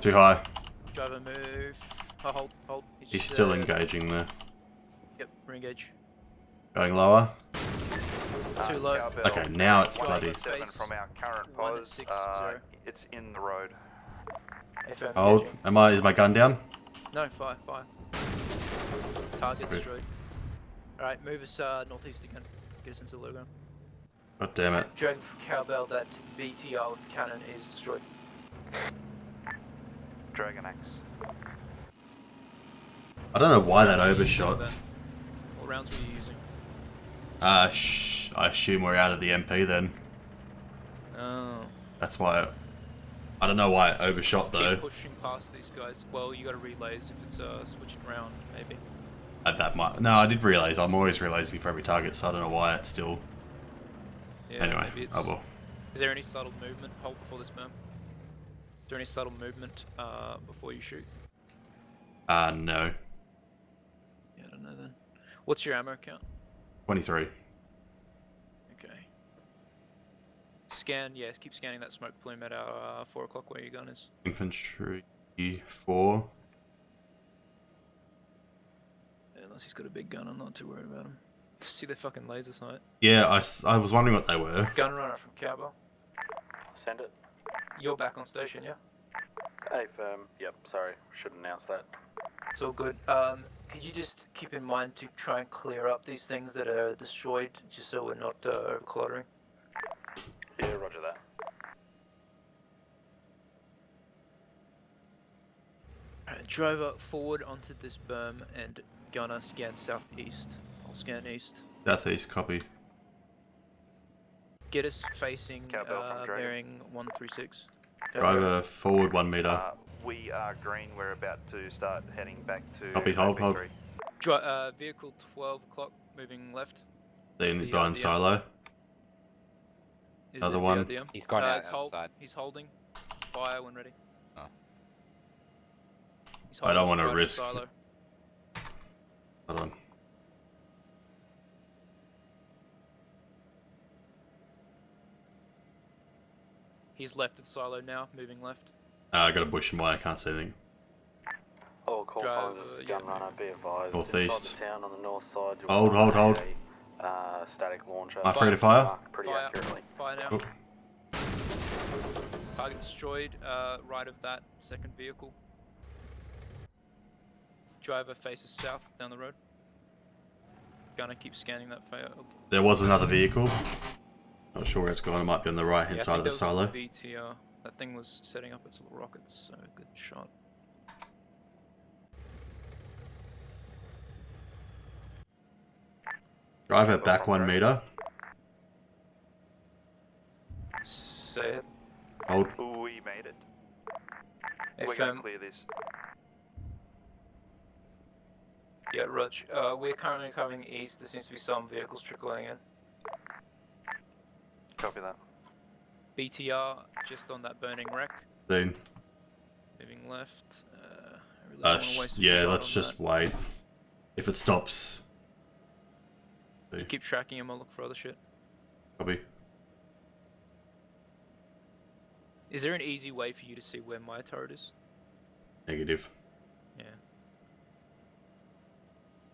Too high. Driver, move. Oh, hold. He's still engaging there. Yep, re-engage. Going lower. Too low. Okay, now it's bloody. From our current pose, it's in the road. FM Hold. engaging. Is my gun down? No, fire. Target destroyed. Alright, move us northeast again. Get us into the low ground. God damn it. Dragon from Cowbell, that BTR with the cannon is destroyed. Dragon X. I don't know why that overshot. What rounds were you using? I assume we're out of the MP then. Oh. That's why. I don't know why it overshot though. Keep pushing past these guys. Well, you got to relays if it's switched around, maybe. That might. No, I did relays. I'm always relaying for every target, so I don't know why it's still. Yeah, anyway, maybe it's... oh well. Is there any subtle movement? Hold before this berm. Is there any subtle movement before you shoot? No. Yeah, I don't know then. What's your ammo count? 23. Okay. Scan, yes, keep scanning that smoke plume at our 4 o'clock where your gun is. Infantry 4. Unless he's got a big gun, I'm not too worried about him. See their fucking laser sight. Yeah, I was wondering what they were. Gun runner from Cowbell. Send it. You're back on station, yeah? Hey, firm. Yep, sorry. Should announce that. It's all good. Could you just keep in mind to try and clear up these things that are destroyed, just so we're not over-cluttering? Yeah, roger that. Alright, driver forward onto this berm and gunner scan southeast. I'll scan east. Southeast, copy. Get us facing bearing 136. Driver forward 1 meter. We are green. We're about to start heading back to. Copy, hold. Vehicle 12 o'clock, moving left. Then behind silo. Another one. He's gone out outside. He's holding. Fire when ready. Oh. I don't want to risk. Silo. Hold on. He's left at silo now, moving left. I got a bush in my eye, I can't see anything. All call signs is gun runner, be advised. Northeast. Inside the town on the north side. Hold. Static launcher. Am I free to fire? Pretty accurately. Fire now. Oh. Target destroyed, right of that second vehicle. Driver faces south down the road. Gunner keeps scanning that field. There was another vehicle. Not sure where it's gone. It might be on the right hand side of the silo. BTR. That thing was setting up its little rockets, so good shot. Driver back 1 meter. Say it. Hold. We made it. We're FM. gonna clear this. Yeah, Rog. We're currently coming east. There seems to be some vehicles trickling in. Copy that. BTR just on that burning wreck. Then. Moving left. I really don't wanna waste a yeah, shot let's on just that. wait. If it stops. Keep tracking him. I'll look for other shit. Copy. Is there an easy way for you to see where my turret is? Negative. Yeah.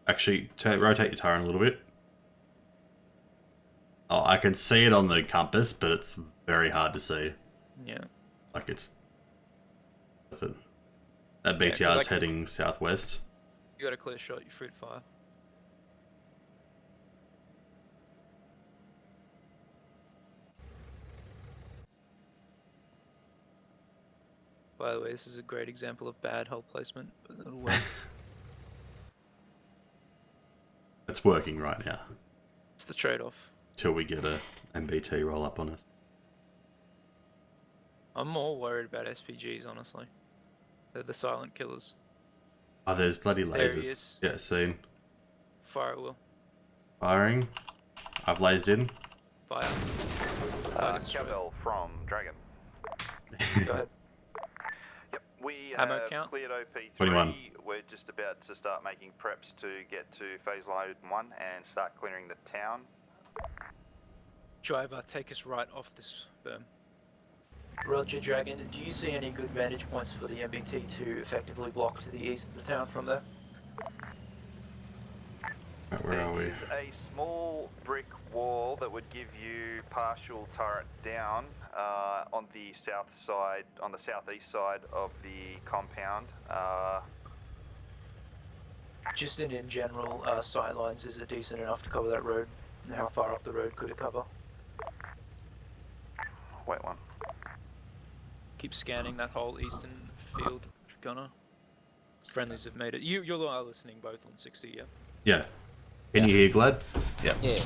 Actually, rotate your turret a little bit. Oh, I can see it on the compass, but it's very hard to see. Yeah. Like it's... That BTR is heading southwest. You got a clear shot, you're free to fire. By the way, this is a great example of bad hull placement, but it'll work. It's working right now. It's the trade-off. Till we get a MBT roll up on us. I'm more worried about SPGs, honestly. They're the silent killers. Oh, there's bloody lasers. There he is. Yeah, seen. Fire at will. Firing. I've lased in. Fire. Cowbell from Dragon. Go ahead. Yep, we Ammo have count? cleared OP3. 21. We're just about to start making preps to get to phase line 1 and start clearing the town. Driver, take us right off this berm. Roger, Dragon. Do you see any good vantage points for the MBT to effectively block to the east of the town from there? Where are we? There's a small brick wall that would give you partial turret down on the south side, on the southeast side of the compound. Just in general, sightlines, is it decent enough to cover that road? And how far up the road could it cover? Wait one. Keep scanning that whole eastern field, Gunner. Friendlies have made it. You are listening both on 60, yeah? Yeah. Can you hear Glad? Yeah. Yeah.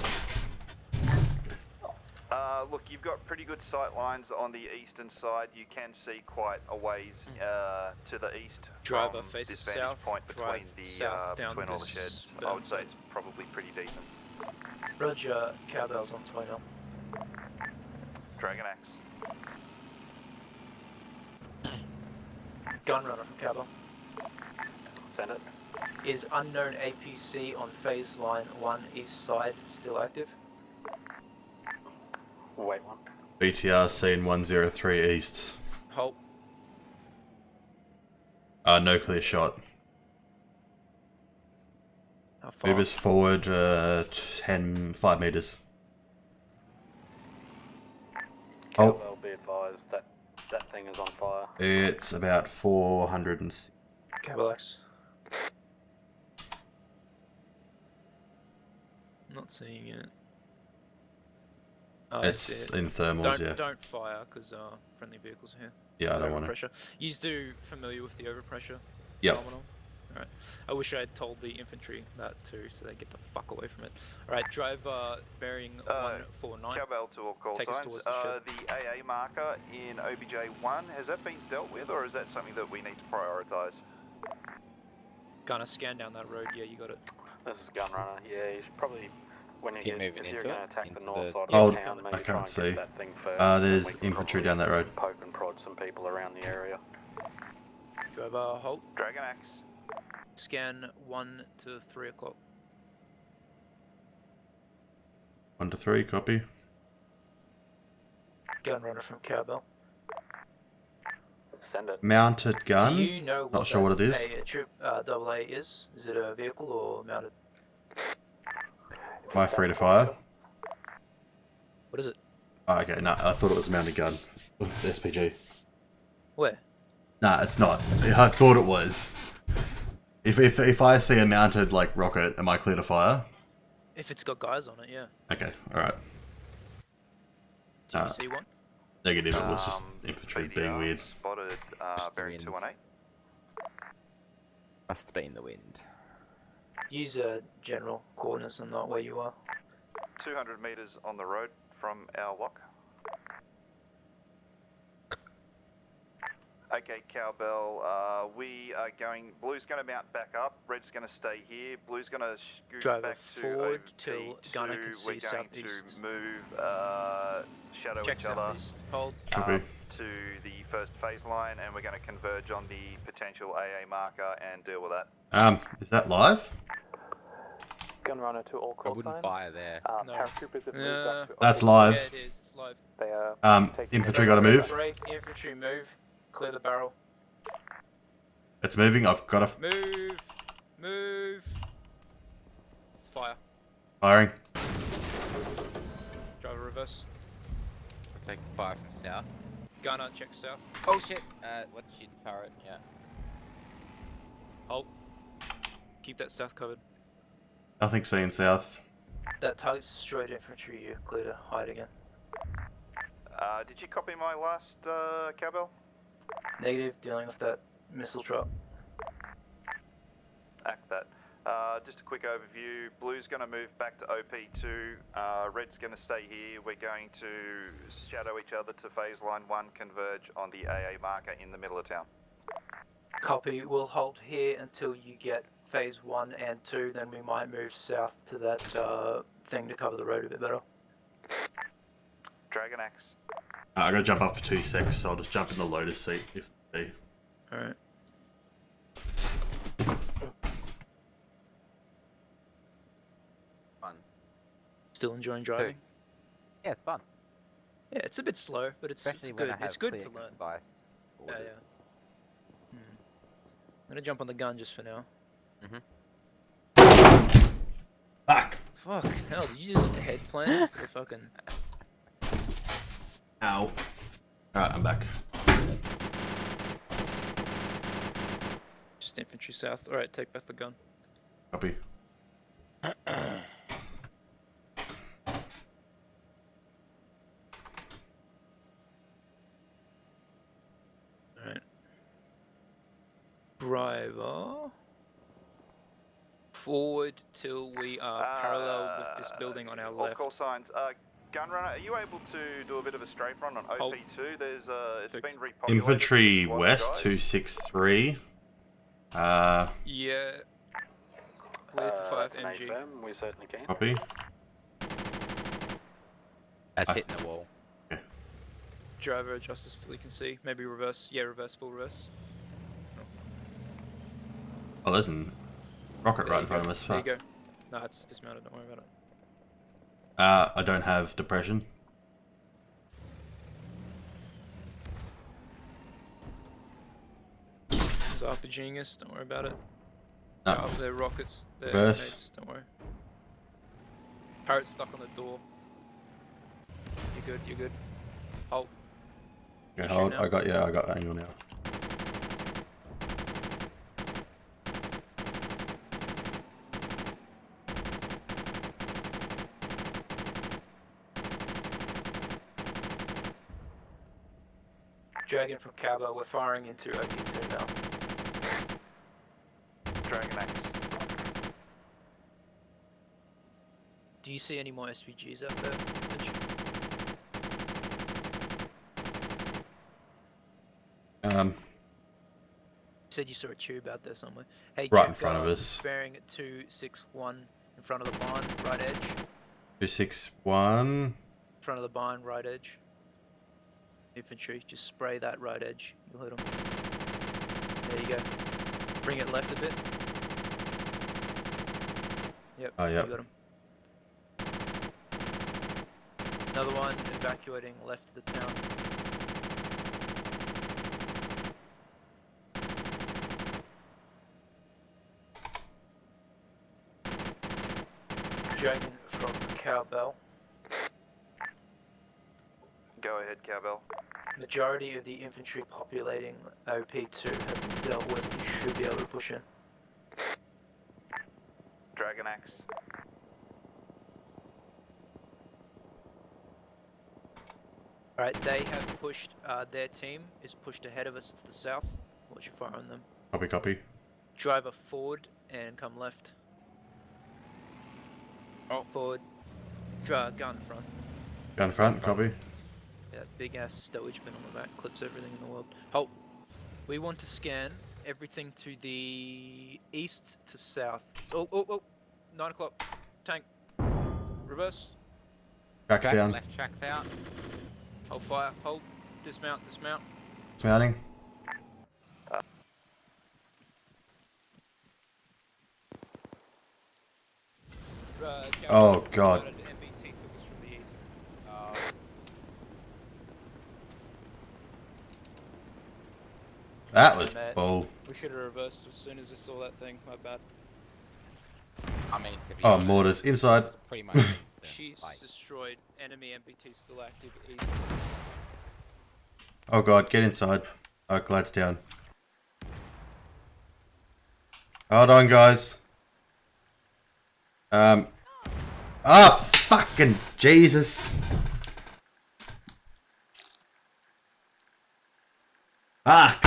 Look, you've got pretty good sight lines on the eastern side. You can see quite a ways to the east. Driver from faces this vantage south, point between drive the south down between all the this sheds. I berm. would say it's probably pretty decent. Roger, Cowbell's on 20. Dragon Axe. Gun runner from Cowbell. Send it. Is unknown APC on phase line 1 east side still active? Wait one. BTR scene 103 east. Halt. No clear shot. How far? Move us forward 5 meters. Oh, Cowbell, be advised that that thing is on fire. it's about 400 and... Cowbell X. Not seeing it. Oh, I see It's it. in thermals, yeah. Don't fire, because friendly vehicles are here. Yeah, I don't want to. Overpressure. You do familiar with the overpressure Yep. phenomenon? Alright. I wish I had told the infantry that too, so they get the fuck away from it. Alright, drive bearing 149. Cowbell to all call Take us signs. towards the shed. The AA marker in OBJ1, has that been dealt with, or is that something that we need to prioritise? Gonna scan down that road, yeah, you got it. This is Gunrunner. Yeah, you should probably, when you Keep get, moving if you're into going it, to attack the into north the- side Oh, of the town, maybe I try can't and see. get that thing first. There's then we can infantry probably down that road. Poke and prod some people around the area. Driver, halt. Dragon Axe. Scan 1 to 3 o'clock. 1 to 3, copy. Gun runner from Cowbell. Send it. Mounted gun. Do you know Not sure what it is. AA is? Is it a vehicle or mounted? Am I free to fire? What is it? Oh, okay, no, I thought it was a mounted gun. SPG. Where? Nah, it's not. I thought it was. If I see a mounted like rocket, am I clear to fire? If it's got guys on it, yeah. Okay, alright. Do you see one? Negative, it was just infantry being BDR weird. Spotted bearing wind. 218. Must have been the wind. Use general coordinates and not where you are. 200 metres on the road from our lock. Okay, Cowbell, we are going... Blue's going to mount back up, Red's going to stay here, Blue's going to scoot Driver back to forward OP2. till Gunner can see We're going southeast. to move, shadow Check each other southeast. Hold. Copy. to the first phase line, and we're going to converge on the potential AA marker and deal with that. Is that live? Gunrunner to all I call wouldn't signs. fire there. No. Paratroopers have moved up to That's OP2. live. Yeah, it is. It's live. They are taking Infantry it gotta over. move. Break. Infantry move. Clear the barrel. It's moving, I've got a Move. Move. Fire. firing. Driver reverse. I'll take fire from south. Gunner check south. Oh shit! What's your turret? Yeah. Halt. Keep that south covered. Nothing seen south. That target's destroyed infantry. You're clear to hide again. Did you copy my last Cowbell? Negative. Dealing with that missile drop. Act that. Just a quick overview. Blue's going to move back to OP2. Red's going to stay here. We're going to shadow each other to phase line 1, converge on the AA marker in the middle of town. Copy. We'll halt here until you get phase 1 and 2. Then we might move south to that thing to cover the road a bit better. Dragon Axe. I gotta jump up for 2 secs, so I'll just jump in the lotus seat if they. Alright. Fun. Still enjoying driving? Yeah, it's fun. Yeah, it's a bit slow, but it's Especially it's when good. I have It's good clear, to learn. concise Yeah, orders. yeah. I'm gonna jump on the gun just for now. Fuck! Fuck, hell, did you just head plant into the fucking... Ow. Alright, I'm back. Just infantry south. Alright, take back the gun. Copy. Alright. Driver. Forward till we are parallel with this building on our All left. call signs. Gunrunner, are you able to do a bit of a strafe run on OP2? There's it's been repopulated. Infantry with west guys. 263. Yeah. Clear to 5 MG. We certainly can. Copy. That's hitting the wall. Driver adjust this till you can see. Maybe reverse. Yeah, reverse, full reverse. Oh, there's a rocket There right you in front go. of us. There you Fuck. go. Nah, it's dismounted, don't worry about it. I don't have depression. It's RPGing us, don't worry about it. No. Oh, they're rockets, they're Reverse. grenades, don't worry. Parrot's stuck on the door. You're good, you're good. Halt. Okay, You shoot hold. now? I got angle now. Dragon from Cabo, we're firing into OP2 now. Dragon Axe. Do you see any more SPGs out there, Mitch? You said you saw a tube out there somewhere. Hey, Right check, in front of us. bearing at 261 in front of the barn, right edge. 261. Front of the barn, right edge. Infantry, just spray that right edge. You'll hit them. There you go. Bring it left a bit. Yep. Oh, yep. You got him. Another one evacuating left of the town. Dragon from Cowbell. Go ahead, Cowbell. Majority of the infantry populating OP2 have been dealt with. You should be able to push in. Dragon Axe. Alright, they have pushed, their team is pushed ahead of us to the south. Watch your fire on them. Copy, copy. Driver forward and come left. Oh, forward. Gun front. Gun front, copy. Yeah, big ass stowage bin on the back, clips everything in the world. Halt. We want to scan everything to the east to south. Oh, 9 o'clock. Tank. Reverse. Tracks Track, down. left tracks out. Hold fire. Hold. Dismount. Dismount. Dismounting. Oh, God. MBT took us from the east. That was Mate, bull. We should have reversed as soon as I saw that thing. My bad. I mean, to be Oh, honest, mortars. Inside. it's pretty much instant, She's like, destroyed. Enemy MBT still active east. Oh, God. Get inside. Oh, Glad's down. Hold on, guys. Fucking Jesus. Fuck.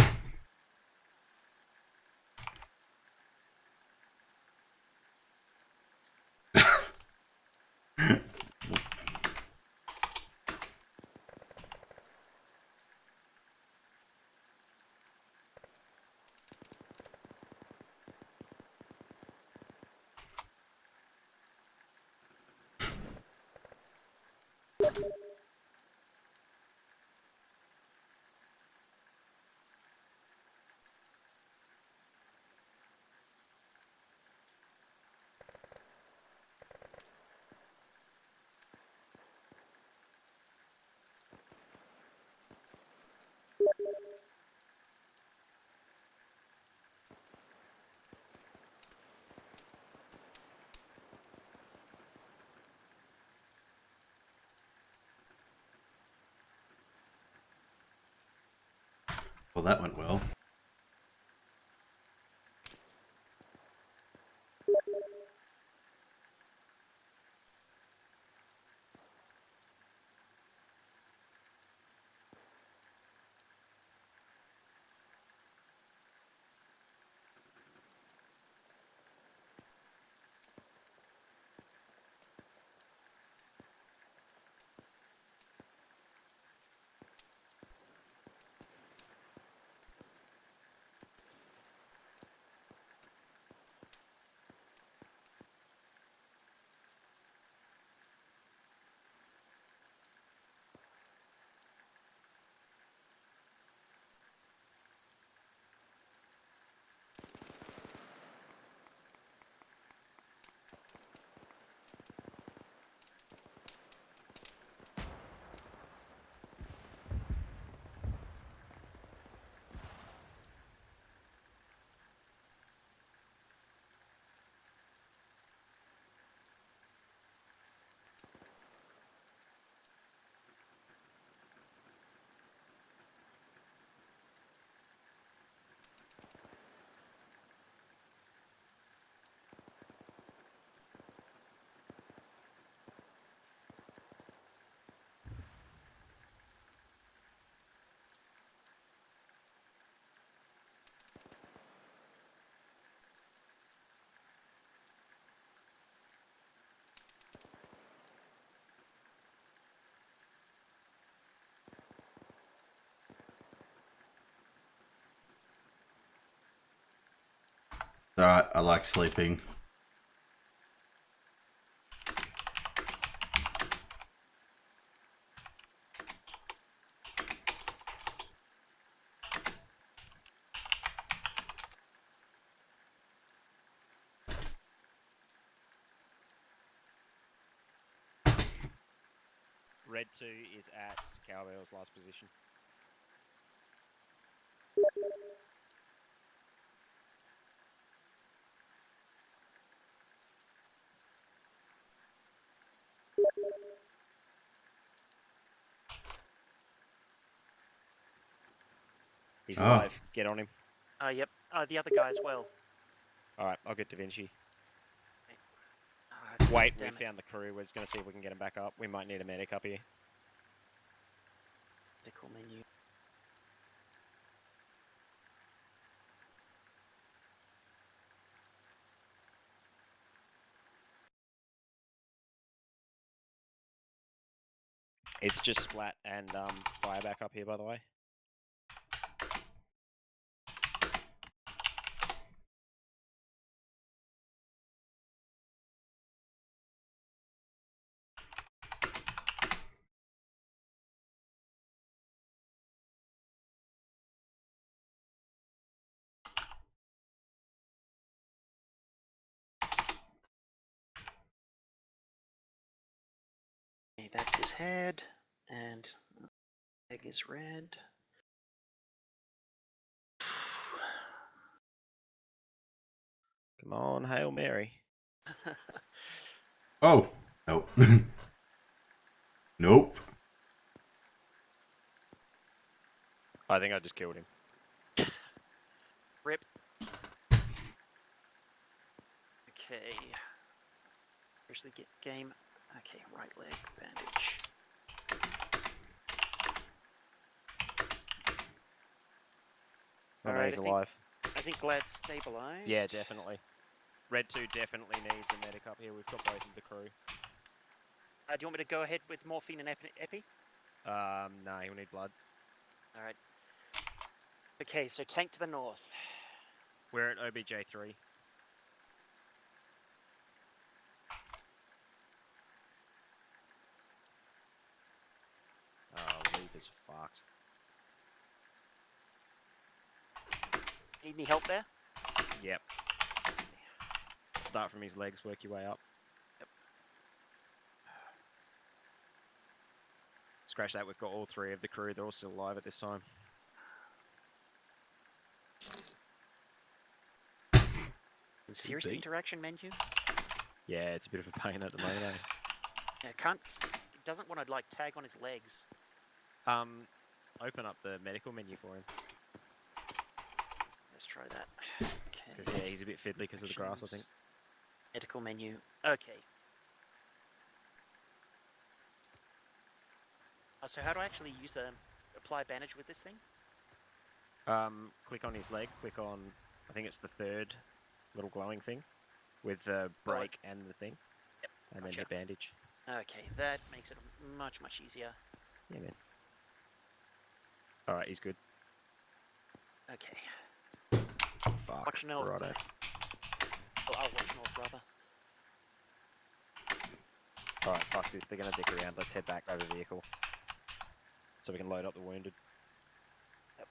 Well, that went well. Alright, I like sleeping. Red 2 is at Cowbell's last position. He's alive. Get on him. Yep. The other guy as well. Alright, I'll get Da Vinci. Oh, Wait, we damn it. found the crew. We're going to see if we can get him back up. We might need a medic up here. Medical menu. It's just Splat and Fire back up here, by the way. Okay, that's his head, and egg is red. Come on, Hail Mary. Oh, nope. Nope. I think I just killed him. Rip. Okay. Seriously, get game. Okay, right leg bandage. I know he's alive. I think Glad's stabilized. Yeah, definitely. Red 2 definitely needs a medic up here. We've got both of the crew. Do you want me to go ahead with morphine and epi? No, he'll need blood. Alright. Okay, so tank to the north. We're at OBJ3. Oh, Reaper's fucked. Need any help there? Yep. Start from his legs, work your way up. Yep. Scratch that, we've got all three of the crew. They're all still alive at this time. Seriously, interaction menu? Yeah, it's a bit of a pain at the moment, eh? Yeah, it doesn't want to like tag on his legs. Open up the medical menu for him. Let's try that. Okay. Because yeah, he's a bit fiddly because of the grass, I think. Medical menu. Okay. So how do I actually use the apply bandage with this thing? Click on his leg. Click on, I think it's the third little glowing thing, with the break and the thing. Yep. And then hit bandage. Okay, that makes it much easier. Yeah, man. All right, he's good. Okay. Fuck. Watch north. Righto. Oh, I'll watch north, rather. All right, fuck this. They're gonna dick around. Let's head back over the vehicle, so we can load up the wounded. Yep.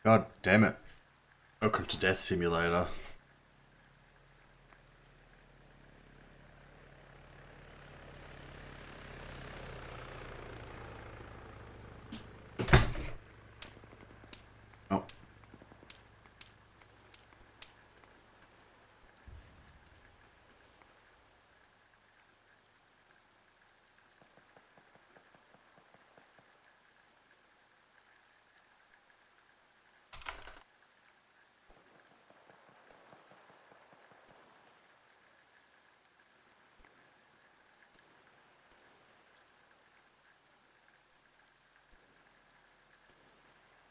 God damn it. Welcome to Death Simulator. Oh.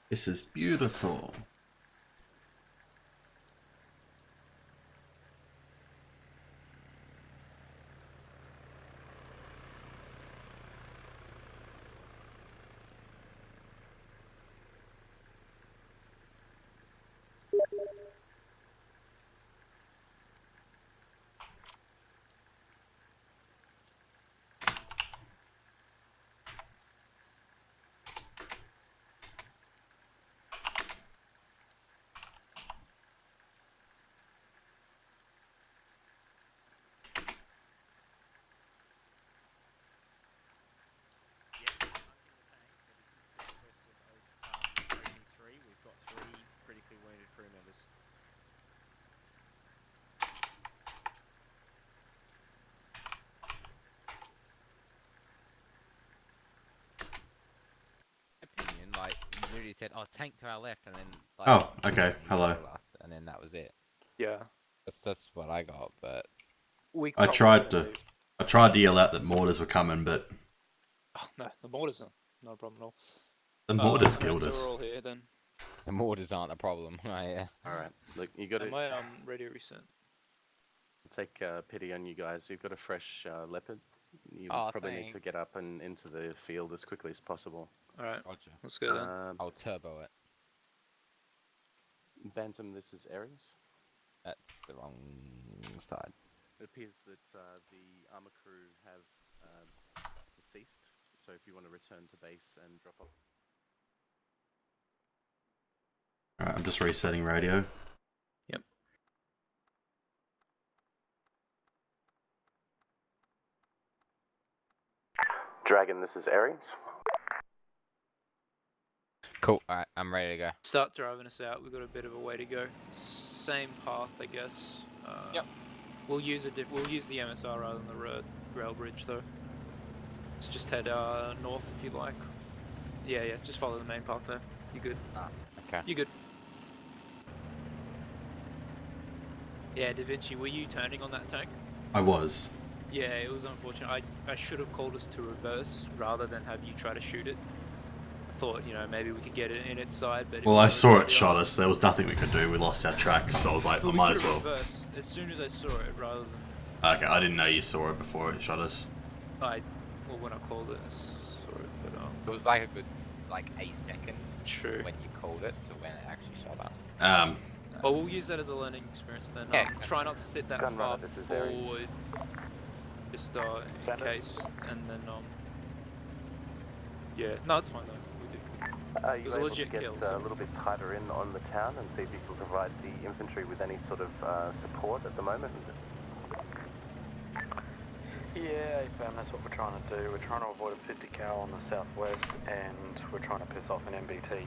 This is beautiful. We've got 3 critically wounded crew members. Opinion, like, you literally said, oh, tank to our left, and then, like... Oh, okay, hello. Us, and then that was it. Yeah. That's what I got, but... I tried to yell out that mortars were coming, but... Oh, no, the mortars are not a problem at all. The mortars Okay, killed so us. we're all here then. The mortars aren't a problem. Yeah. Alright, look, you got to... Am I ready to reset? Take pity on you guys. You've got a fresh leopard. You Oh, probably need to thanks. get up and into the field as quickly as possible. Alright, Roger. let's go then. I'll turbo it. Bantam, this is Ares. That's the wrong side. It appears that the armor crew have deceased, so if you want to return to base and drop off. Alright, I'm just resetting radio. Yep. Dragon, this is Ares. Cool, alright, I'm ready to go. Start driving us out. We've got a bit of a way to go. Same path, I guess. Yep. We'll use the MSR rather than the rail bridge, though. So just head north if you like. Yeah, just follow the main path there. You good? Okay. You good? Yeah, Da Vinci, were you turning on that tank? I was. Yeah, it was unfortunate. I should have called us to reverse rather than have you try to shoot it. I thought, maybe we could get it in its side, but... Well, I saw it shot us. There was nothing we could do. We lost our tracks, so I was like, I might as well. Reverse as soon as I saw it, rather than... Okay, I didn't know you saw it before it shot us. Well, when I called it, I saw it, but... It was like a good, a second. True. When you called it to when it actually shot us. Well, we'll use that as a learning experience then. Yeah, try not to sit that Gun far runner, this is Ares. forward, just in case, and then yeah, no, it's fine though. Are It you was a able to legit get kill, a so- little bit tighter in on the town and see if you can provide the infantry with any sort of support at the moment? Yeah, that's what we're trying to do. We're trying to avoid a 50 cal on the southwest, and we're trying to piss off an MBT.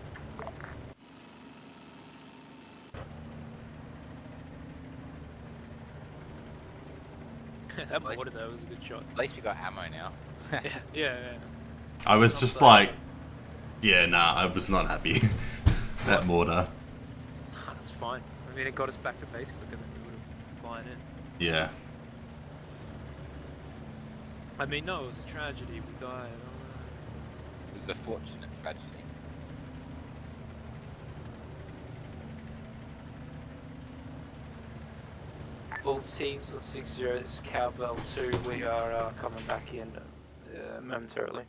That mortar though was a good shot. At least we got ammo now. yeah. I was just like, yeah, nah, I was not happy. That mortar. That's fine. I mean, it got us back to base quicker than we would have flying in. Yeah. I mean, no, it was a tragedy. We died. It was a fortunate tragedy. All teams on 6-0, this is Cowbell 2. We are coming back in momentarily.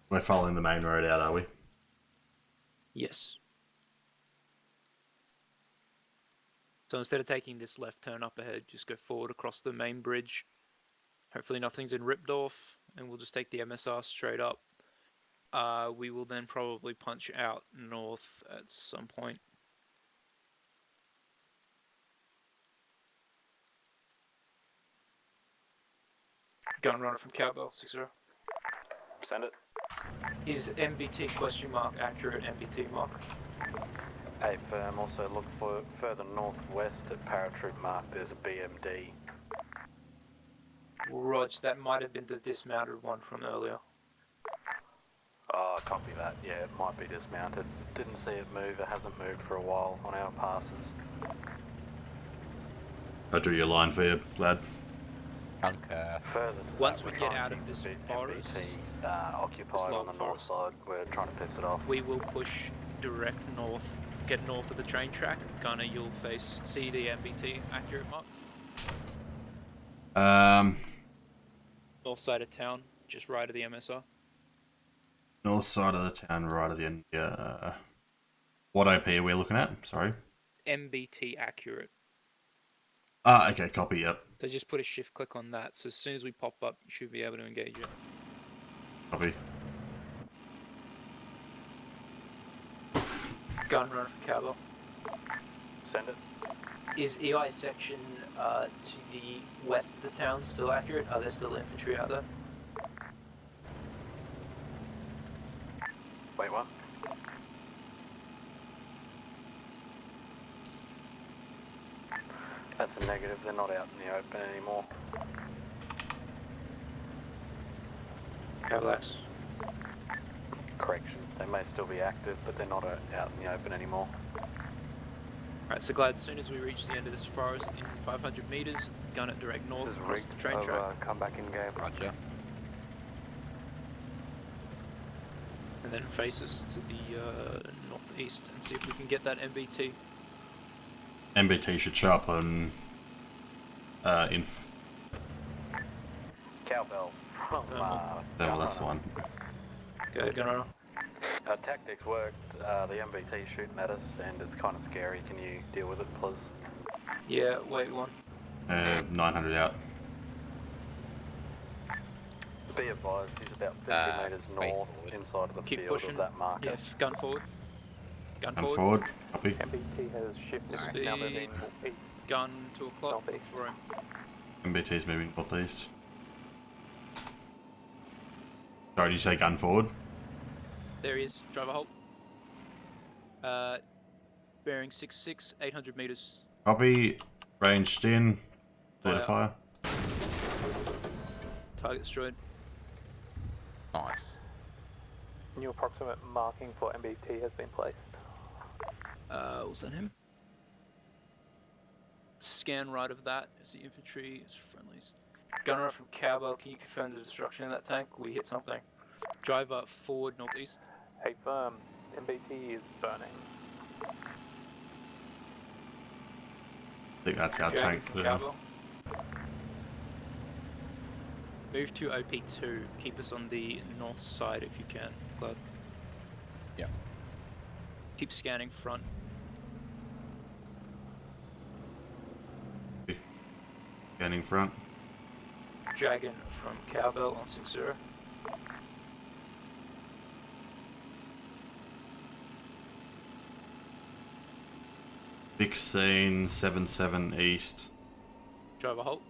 We're following the main road out, are we? Yes. So instead of taking this left turn up ahead, just go forward across the main bridge. Hopefully nothing's in Ripdorf, and we'll just take the MSR straight up. We will then probably punch out north at some point. Gun runner from Cowbell, 6-0. Send it. Is MBT question mark accurate MBT mark? Hey, firm, also look for further northwest at paratroop mark, there's a BMD. Rog, that might have been the dismounted one from earlier. Oh, copy that. Yeah, it might be dismounted. Didn't see it move, it hasn't moved for a while on our passes. I drew your line for you, lad. Bunker. Further to Once that, we we're get trying out to of keep this the forest, MBT, occupied on the north side, we're trying to piss it off. we will push direct north, get north of the train track. Gunner, you'll see the MBT accurate mark. North side of town, just right of the MSR. North side of the town, right of the end. What OP are we looking at? Sorry. MBT accurate. Ah, okay, copy, yep. So just put a shift click on that, so as soon as we pop up, you should be able to engage it. Copy. Gun run for Cowbell. Send it. Is EI section to the west of the town still accurate? Are there still infantry out there? Wait, what? That's a negative, they're not out in the open anymore. Relax. Correction, they may still be active, but they're not out in the open anymore. Alright, so glad as soon as we reach the end of this forest in 500 meters, gun it direct north across the train track. Come back in game. Roger. And then face us to the northeast and see if we can get that MBT. MBT should show up on Cowbell from oh, that's the one. Go ahead, Gunner. Our tactics worked, the MBT shooting at us and it's kind of scary. Can you deal with it, please? Yeah, wait one. 900 out. Be advised, he's about 50 metres north inside of the Keep field pushing. of that marker. Yeah, gun forward. Gun Come forward. forward. Copy. MBT has shifted, Speed. now moving east. Gun to a clock. Northeast. For him. MBT's moving northeast. Sorry, did you say gun forward? There he is. Driver halt. Bearing 6-6, 800 meters. Copy. Ranged in. Clear to fire. Target destroyed. Nice. New approximate marking for MBT has been placed. Was that him? Scan right of that is the infantry, is friendlies. Gunner from Cowbell, can you confirm the destruction of that tank? We hit something. Driver forward northeast. Hey firm, MBT is burning. I think that's our Dragon tank from clear. Cowbell. Move to OP2. Keep us on the north side if you can, Glad. Yeah. Keep scanning front. Scanning front. Dragon from Cowbell on 6-0. 16, 77 east. Driver halt.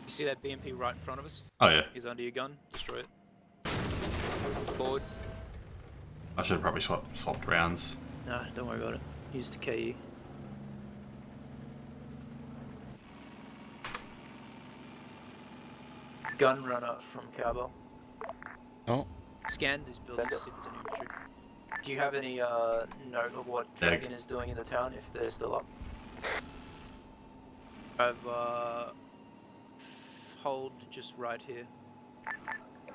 You see that BMP right in front of us? Oh yeah. He's under your gun. Destroy it. Forward. I should have probably swapped rounds. Nah, don't worry about it. Use the KE. Gun runner from Cowbell. Oh. Scan this building to see if there's any infantry. Do you have any note of what Dragon is doing in the town if they're still up? I've hold just right here.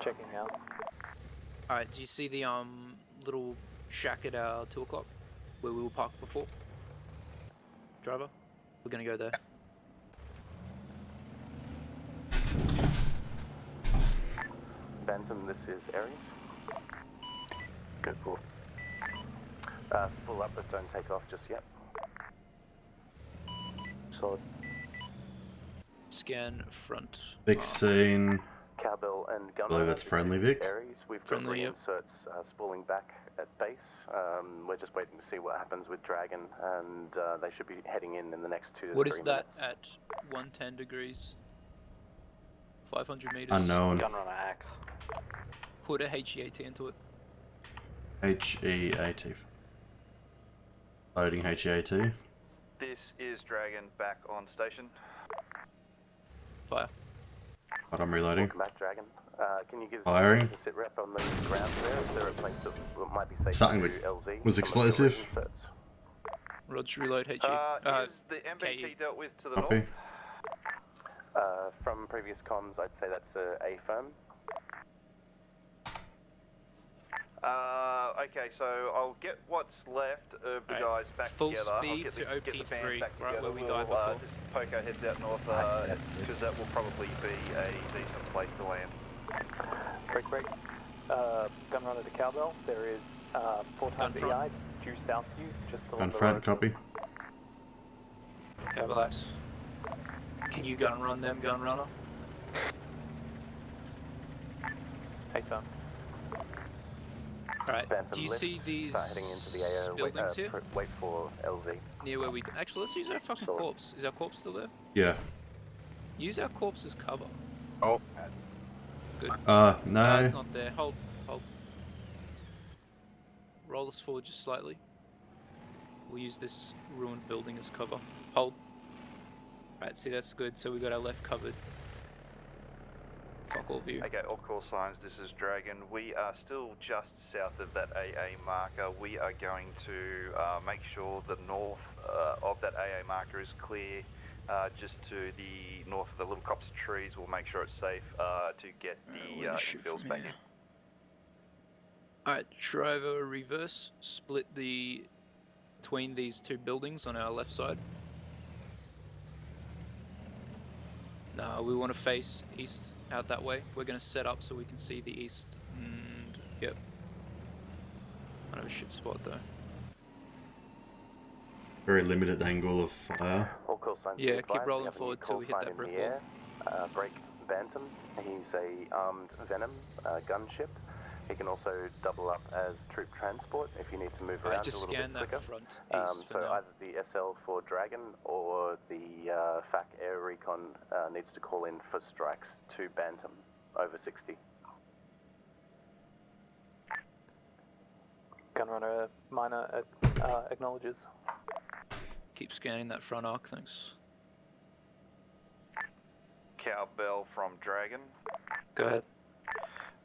Checking out. Alright, do you see the little shack at our 2 o'clock where we were parked before? Driver? We're gonna go there. Bantam, this is Aries. Good call. Spool up, but don't take off just yet. Solid. Scan front. 16. Cowbell and Gunner. I believe that's friendly, Vic. Aries, we've got Friendly, yep. reinserts spooling back at base. We're just waiting to see what happens with Dragon, and they should be heading in the next 2 to 3 minutes. What is that at 110 degrees? 500 meters? Unknown. Gunrunner axe. Put a HEAT into it. HEAT. Loading HEAT. This is Dragon back on station. Fire. But I'm reloading. Welcome back, Dragon. Can you give us Firing. a sit rep on the ground there? Is there a place that might be safe Something to with- LZ? was explosive. Roger, reload HE. Is the MBT KE. dealt with to the Copy. north? From previous comms, I'd say that's a firm. Okay, so I'll get what's left of the guys back Full together. I'll speed get to the band OP3, back right together. where we died We'll, before. just poke our heads out north, because that will probably be a decent place to land. Break. Gunrunner to Cowbell. There is 4 times Gun EI due south to you, just along Gun the front, road. copy. Cowbell axe. Can you gun run them, gun runner? Hey, firm. Alright, Bantam do you lift, see these start heading into the AO. buildings here? Wait for LZ. Near where we... Actually, let's use our fucking Solid. corpse. Is our corpse still there? Yeah. Use our corpse as cover. Oh. Good. No. It's not there. Hold. Roll us forward just slightly. We'll use this ruined building as cover. Hold. Right, see that's good. So we got our left covered. Fuck all view. Okay, all call signs, this is Dragon. We are still just south of that AA marker. We are going to make sure the north of that AA marker is clear. Just to the north of the little copse of trees, we'll make sure it's safe to get the infills back in. Alright, driver reverse. Split between these 2 buildings on our left side. No, we want to face east out that way. We're going to set up so we can see the east. And yep. Kind of a shit spot though. Very limited angle of fire. All call signs. Yeah, advised. keep rolling We have a new forward till call we hit sign that in brick the wall. air. Break Bantam. He's a armed Venom gunship. He can also double up as troop transport if you need to move around just a little scan bit that quicker. front east for So now. either the SL for Dragon or the FAC Air Recon needs to call in for strikes to Bantam over 60. Gunrunner minor acknowledges. Keep scanning that front arc, thanks. Cowbell from Dragon. Go ahead.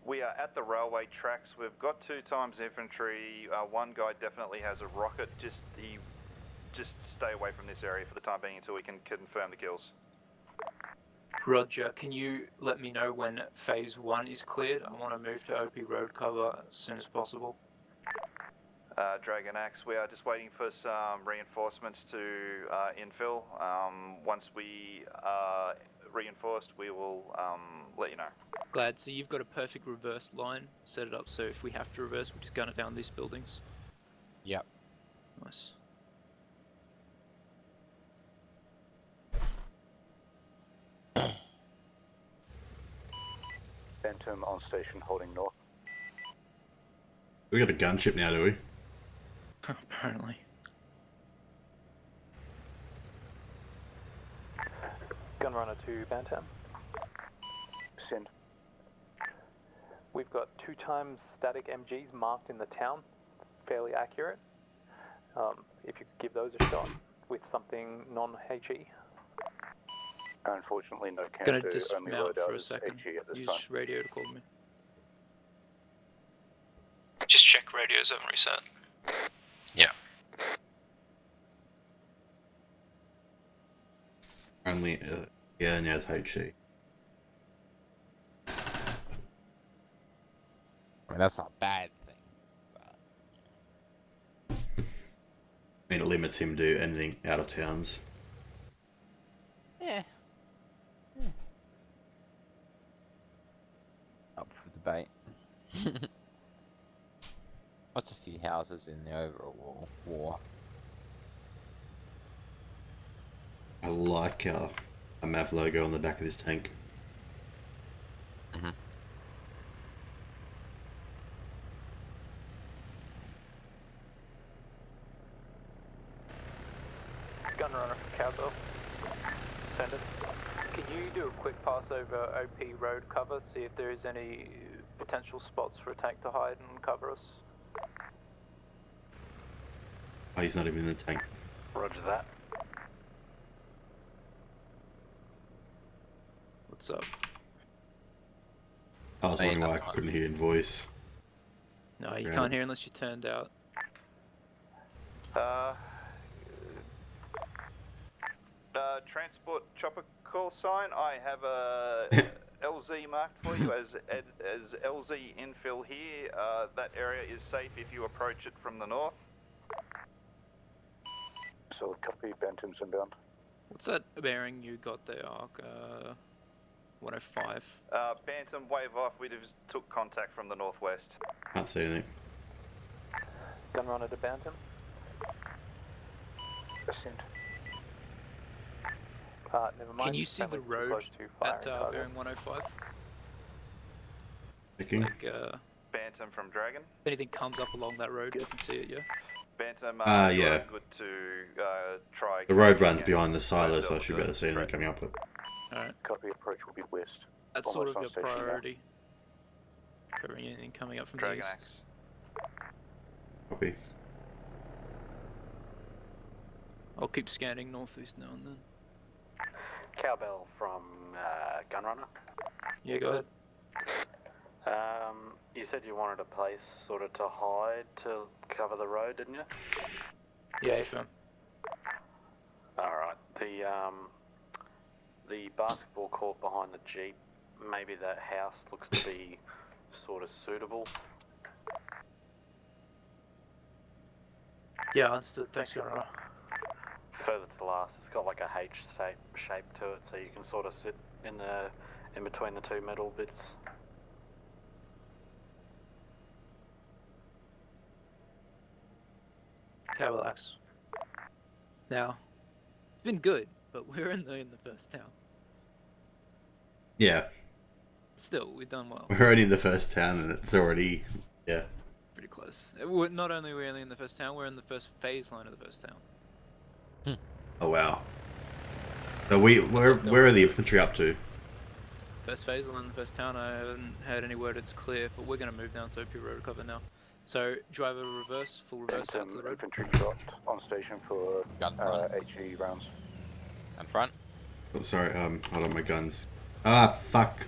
We are at the railway tracks. We've got 2 times infantry. One guy definitely has a rocket. Just stay away from this area for the time being until we can confirm the kills. Roger, can you let me know when phase 1 is cleared? I want to move to OP road cover as soon as possible. Dragon Axe, we are just waiting for some reinforcements to infill. Once we are reinforced, we will let you know. Glad. So you've got a perfect reverse line. Set it up so if we have to reverse, we'll just gun it down these buildings. Yep. Nice. Bantam on station holding north. We got a gunship now, do we? Apparently. Gunrunner to Bantam. Send. We've got 2 times static MGs marked in the town, fairly accurate. If you could give those a shot with something non-HE. Unfortunately, no count. Gonna dismount for a second. Use radio to call me. Just check radios haven't reset. Yeah. Only, yeah, now it's HE. I mean, that's not a bad thing. But... I mean, it limits him to anything out of towns. Yeah. Up for debate. What's a few houses in the overall war? I like a Mav logo on the back of this tank. Mm-hmm. Gunrunner for Cowbell. Send it. Can you do a quick pass over OP road cover, see if there is any potential spots for a tank to hide and cover us? Oh, he's not even in the tank. Roger that. What's up? I was wondering why I couldn't hear your voice. No, you can't hear unless you turned out. Transport chopper call sign. I have a LZ marked for you as LZ infill here. That area is safe if you approach it from the north. So copy, Bantam's inbound. What's that bearing you got there, Ark? 105. Bantam, wave off. We just took contact from the northwest. Can't see anything. Gunrunner to Bantam. Ascent. Never mind. Can you see the road at bearing 105? Checking. Like, Bantam from Dragon. if anything comes up along that road, you can see it, yeah? Bantam, yeah. good to try. The road runs behind the silo, so I should be able to see anything coming up with. Alright. Copy, approach will be west. That's sort of Almost your on station now. priority. Covering anything coming up from Dragon the east. Axe. Copy. I'll keep scanning northeast now and then. Cowbell from Gunrunner. Yeah, go ahead. You said you wanted a place sort of to hide to cover the road, didn't you? Yeah, fam. Alright. The basketball court behind the Jeep, maybe that house looks to be sort of suitable. Yeah, understood. Thanks, Gunrunner. Further to the last, it's got like a H shape to it, so you can sort of sit in between the two metal bits. Okay, relax. Now, it's been good, but we're in the first town. Yeah. Still, we've done well. We're already in the first town and it's already, yeah. Pretty close. Not only are we only in the first town, we're in the first phase line of the first town. Oh wow. So where are the infantry up to? First phase line in the first town, I haven't heard any word it's clear, but we're going to move down to OP road cover now. So, driver reverse, full reverse out to the road. Infantry dropped on station for HE rounds. And front. Oh, sorry, hold on, my guns. Ah, fuck.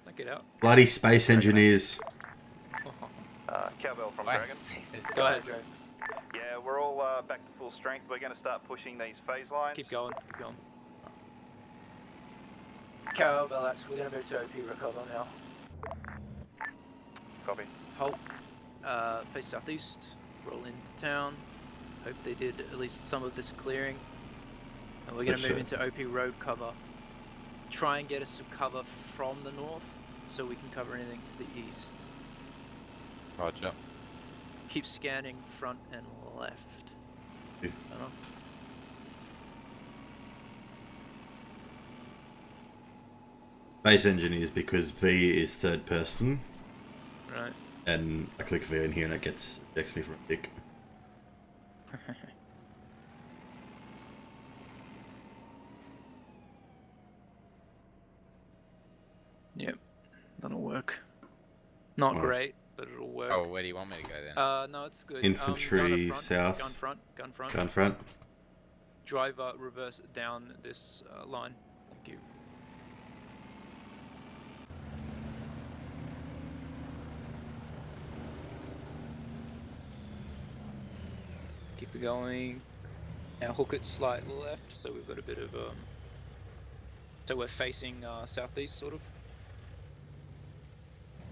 Don't get out. Bloody space engineers. Cowbell from Dragon. Go ahead, Joe. Yeah, we're all back to full strength. We're going to start pushing these phase lines. Keep going, keep going. Cowbell, we're going to move to OP recover now. Copy. Halt. Face southeast. Roll into town. Hope they did at least some of this clearing. And we're going to move into OP road cover. Try and get us some cover from the north so we can cover anything to the east. Roger. Keep scanning front and left. Yeah. Space engineers because V is third person. Right. And I click V in here and it ejects me from a dick. Yep, that'll work. Not Right. great, but it'll work. Oh, where do you want me to go then? No, it's good. Infantry gun front, south. Gun front. Gun front. Gun front. Driver reverse down this line. Thank you. Keep it going. Now hook it slight left, so we've got a bit of so we're facing southeast, sort of.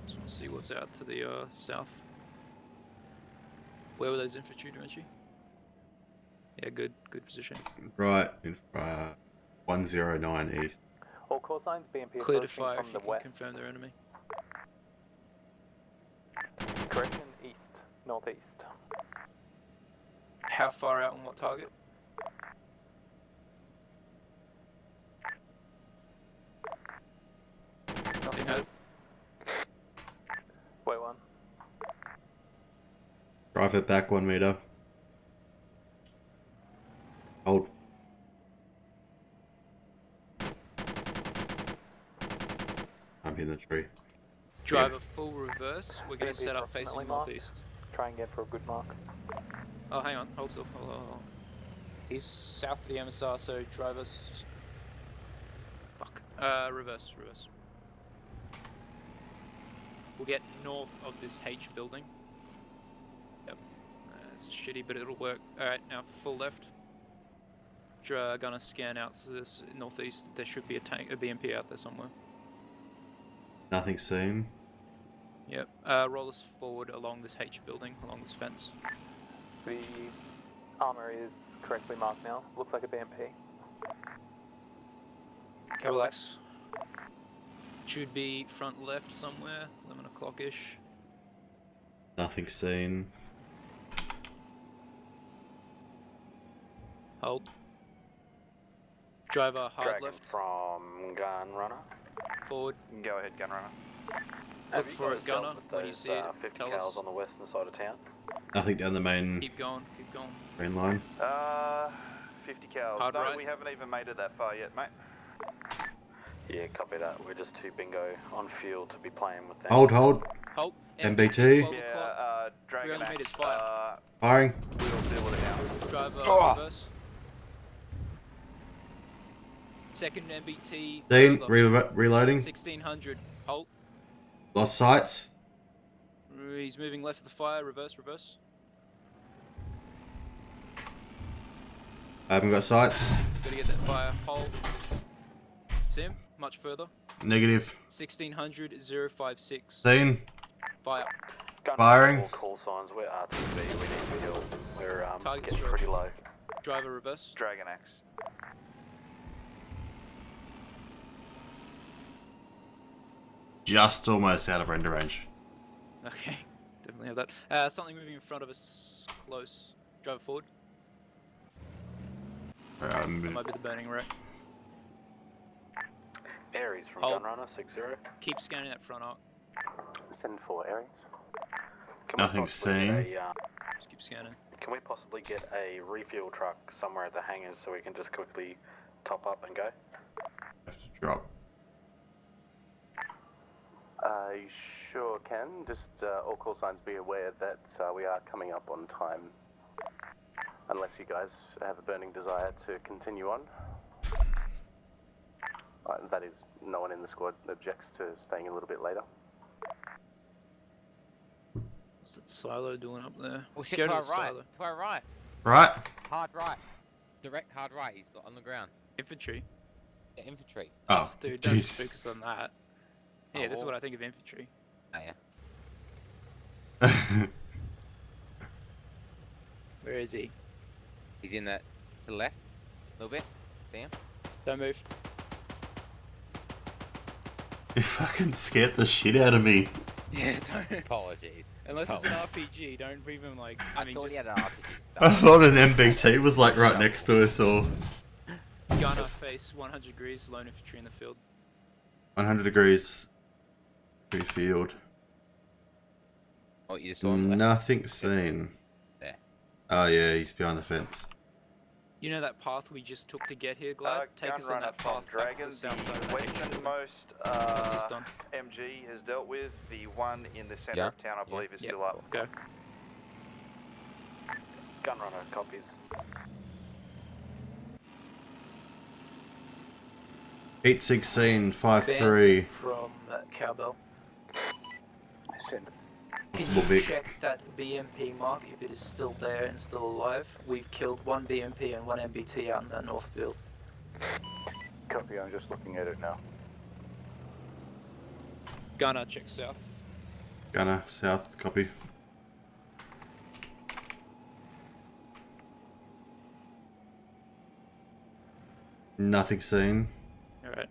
Just want to see what's out to the south. Where were those infantry, Dimitri? Yeah, good position. Right in 109 east. All call signs, BMP Clear to approaching fire from if the you can west. confirm their enemy. Correction, east, northeast. How far out on what target? Nothing heard. Wait one. Drive it back 1 meter. Hold. I'm in the tree. Driver full reverse. We're going to BMP set up approximately facing marked. northeast. Try and get for a good mark. Oh, hang on. Hold still. Hold on. He's south of the MSR, so driver's... Fuck. Reverse. We'll get north of this H building. Yep. It's shitty, but it'll work. Alright, now full left. Gonna scan out to this northeast. There should be a BMP out there somewhere. Nothing seen. Yep. Roll us forward along this H building, along this fence. The armor is correctly marked now. Looks like a BMP. Cavalex. Should be front left somewhere, 11 o'clock-ish. Nothing seen. Hold. Driver hard Dragon left. from gun runner. Forward. Go ahead, gun runner. Look for it, gunner. When you see it, 50 tell cals us. on the western side of town. Nothing down the main Keep going. green line. 50 cals. Hard No, right. we haven't even made it that far yet, mate. Yeah, copy that. We're just too bingo on field to be playing with them. Hold. Hold. MBT. 12 Yeah, o'clock. Dragon 300 Axe, meters fire. Firing. We'll deal with it now. Driver reverse. Second MBT. Dean, further. reloading. 1600. Halt. Lost sights. He's moving left of the fire. Reverse. I haven't got sights. Gotta get that fire. Hold. See him? Much further. Negative. 1600 056. Seen. Fire. Gun Firing. All call signs. We're RTB. We need to heal. We're Target getting stroke. pretty low. Driver reverse. Dragon Axe. Just almost out of render range. Okay, definitely have that. Something moving in front of us, close. Driver forward. That might be the burning wreck. Aries from Hold. Gunrunner 60. Keep scanning that front arc. Send for Aries. Can we Nothing possibly seen. get a, Just keep scanning. Can we possibly get a refuel truck somewhere at the hangars so we can just quickly top up and go? Have to drop. You sure can. Just all call signs be aware that we are coming up on time. Unless you guys have a burning desire to continue on. That is, no one in the squad objects to staying a little bit later. What's that silo doing up there? Oh shit, Go to our the right. silo. To our right. Right. Hard right. Direct hard right. He's on the ground. Infantry. Yeah, infantry. Oh, Dude, don't Jesus. focus on that. Yeah, this is what I think of infantry. Oh yeah. Where is he? He's in that to the left. A little bit. Damn. Don't move. You fucking scared the shit out of me. Yeah, don't. Apologies. Unless it's an RPG, don't even like. I mean, thought he just had an RPG. I thought an MBT was like right next to us or... gunner face 100 degrees, lone infantry in the field. 100 degrees. Free field. Oh, you just saw him left. Nothing seen. There. Oh yeah, he's behind the fence. You know that path we just took to get here, Glad? Take us on Gunrunner that from path back to Dragon, the south side of the westernmost he's done. MG has dealt with. The one in the centre Yeah. of town, I believe, is still up. Go. Gunrunner copies. Eight 16 5-3. From Cowbell. Send. Possible Can you Vic. check that BMP mark if it is still there and still alive? We've killed one BMP and one MBT out in that north field. Copy, I'm just looking at it now. Gunner, check south. Gunner, south, copy. Nothing seen. Alright.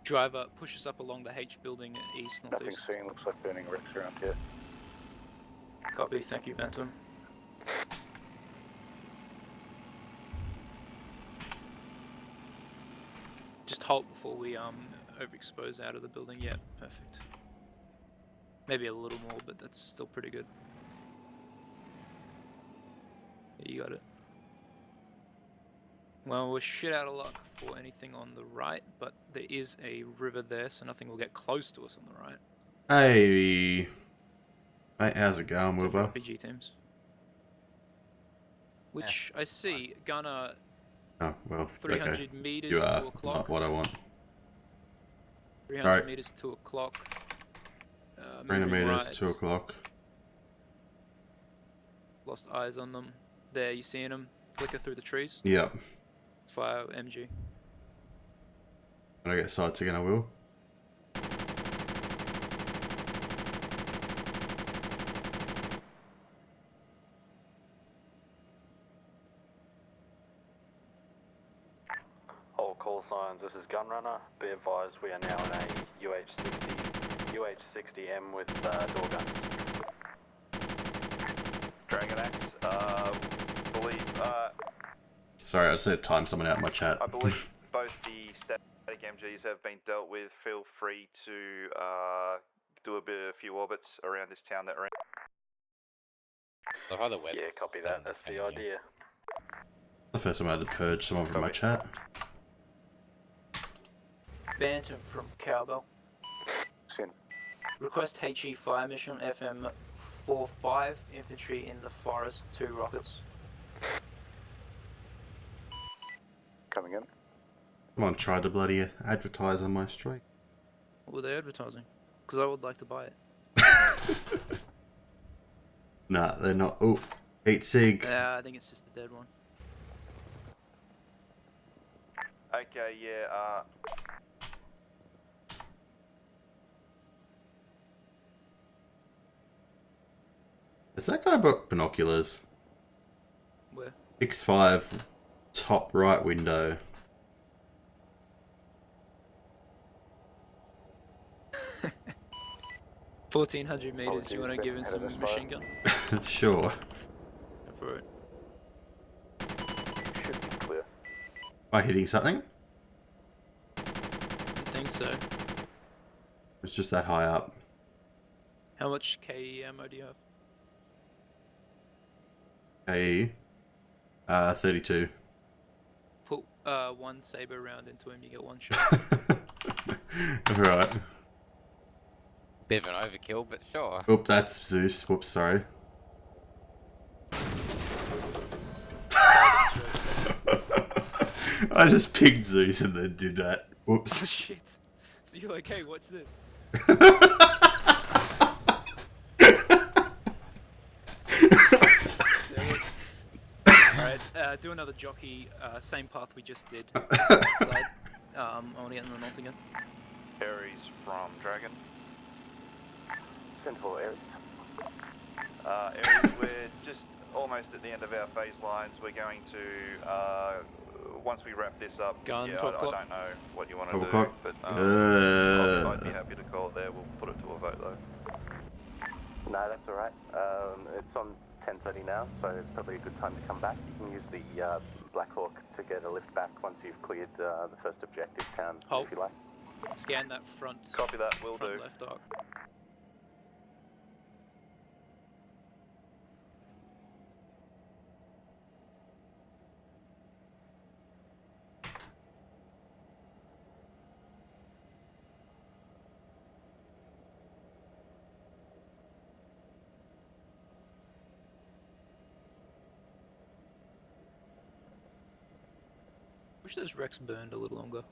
Driver, push us up along the H building east, Nothing northeast. seen, looks like burning wrecks around here. Copy, thank you, Bantam. Just halt before we overexpose out of the building. Yeah, perfect. Maybe a little more, but that's still pretty good. Yeah, you got it. Well, we're shit out of luck for anything on the right, but there is a river there, so nothing will get close to us on the right. Hey. Mate, how's it going, Wilbur? RPG teams. Which I see, Gunner, Oh, well, 300 okay. meters You to are a clock. not what I want. 300 Right. meters to a clock. 300 moving meters, right. 2 o'clock. Lost eyes on them. There, you seeing them flicker through the trees? Yep. Fire MG. When I get sights again, I will. All call signs, this is Gunrunner. Be advised, we are now in a UH-60M with door guns. Dragon Axe, believe, Sorry, I just had to time someone out in my chat. I believe both the static MGs have been dealt with. Feel free to do a few orbits around this town that we're in. Yeah, copy that, that's the idea. The first time I had to purge someone from my chat. Bantam from Cowbell. Send. Request HE fire mission FM 45 infantry in the forest, 2 rockets. Coming in. Come on, try to bloody advertise on my streak. What were they advertising? Because I would like to buy it. Nah, they're not. Oh, 8 sig. Yeah, I think it's just the dead one. Okay, yeah, Has that guy got binoculars? Where? 6'5", top right window. $1,400 meters, you want to give him some machine gun? Sure. Go for it. Should be clear. Am I hitting something? I think so. It's just that high up. How much KE ammo do you have? KE. 32. Put one saber round into him, you get one shot. Right. Bit of an overkill, but sure. Oop, that's Zeus. Whoops, sorry. I just picked Zeus and then did that. Whoops. Oh shit. So you're like, hey, watch this. Alright, do another jockey, same path we just did. Glad. I want to get in the north again. Aries from Dragon. Send for Aries. Aries, we're just almost at the end of our phase lines. We're going to, once we wrap this up, Gun, yeah, 12 I o'clock. don't know what you want to 12 do, o'clock. but I'd be happy to call it there. We'll put it to a vote though. No, that's alright. It's on 10:30 now, so it's probably a good time to come back. You can use the Black Hawk to get a lift back once you've cleared the first objective town, if you like. Scan that front. Copy that, will front do. Left arc. Wish those wrecks burned a little longer.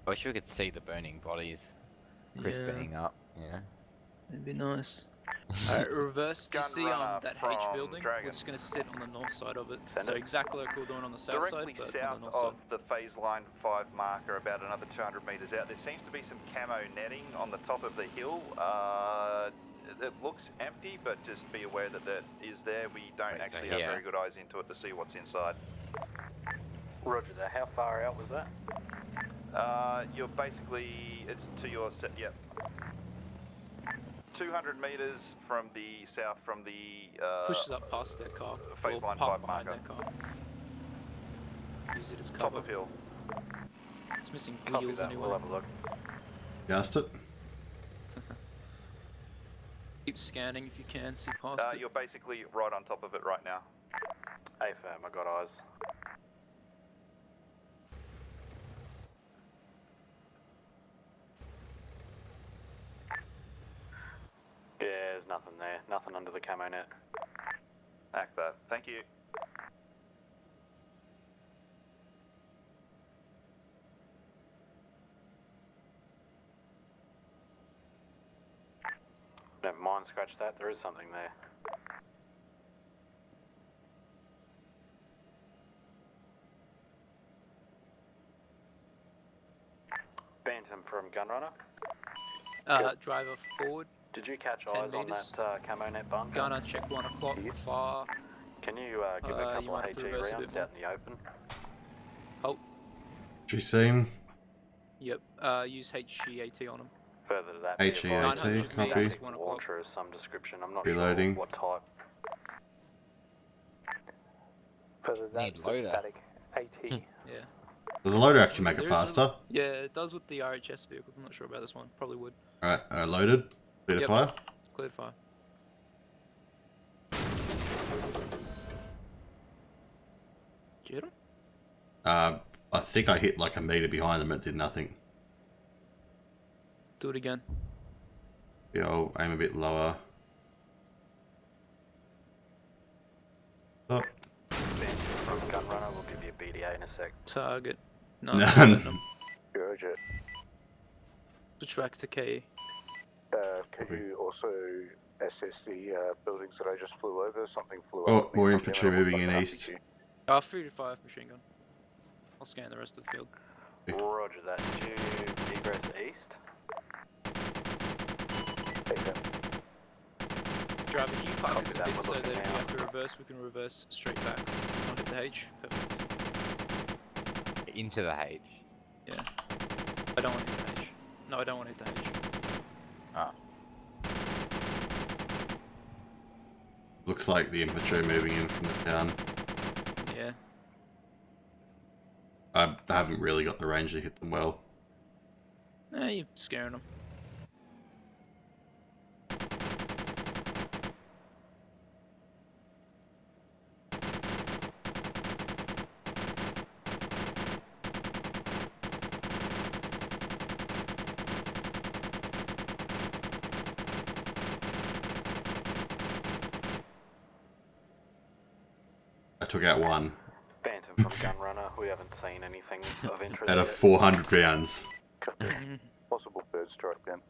I wish we could see the burning bodies crisping up, you know? It'd be nice. Alright, reverse to see that H building. Dragon. We're just going to sit on the north side of it. Send So it. exactly like we were doing on the south Directly side, but south on the north of side. the phase line 5 marker, about another 200 metres out, there seems to be some camo netting on the top of the hill. It looks empty, but just be aware that that is there. We don't actually have very good eyes into it to see what's inside. Roger that. How far out was that? You're basically, it's to your set, yep. 200 metres from the south from the Pushes up past their car. phase Or line park 5 behind marker. their car. Use it as Top cover. of hill. It's missing Copy wheels that, anyway. we'll have a look. Gassed it. Keep scanning if you can, see past it. You're basically right on top of it right now. Hey fam, I got eyes. Yeah, there's nothing there. Nothing under the camo net. Act that. Thank you. Never mind, scratch that. There is something there. Bantam from Gunrunner. Driver forward. Did you catch 10 eyes meters. on that camo net bunker? Gunner, check 1 o'clock, far. Can you give a couple of HE rounds out in the open? Halt. Do you see him? Yep, use HEAT on him. Further to that, HEAT, copy. Launcher of some description. I'm not Reloading. sure what type. Further to that, Need loader. static AT. Yeah. Does the loader actually make it There is faster? Yeah, it does with the RHS vehicles. I'm not sure about this one. Probably would. Alright, loaded. Clear to fire. Cleared fire. Did you hit him? I think I hit like a meter behind them, it did nothing. Do it again. Yeah, I'll aim a bit lower. Oh. From Gunrunner, we'll give you a BDA in a sec. Target. No. None. Roger. Switch back to KE. Could you also assess the buildings that I just flew over? Something flew Oh, over. more infantry moving in east. 3 to 5 machine gun. I'll scan the rest of the field. Roger that. Did you egress east? Driver, can you park us a that, bit we're so that looking if we now. have to reverse, we can reverse straight back onto the H? Perfect. Into the H. Yeah. I don't want to hit the H. No, I don't want to hit the H. Ah. Looks like the infantry moving in from the town. Yeah. I haven't really got the range to hit them well. You're scaring them. I took out one. Bantam from Gunrunner, we haven't seen anything of interest Out of yet. 400 rounds. Possible bird strike then.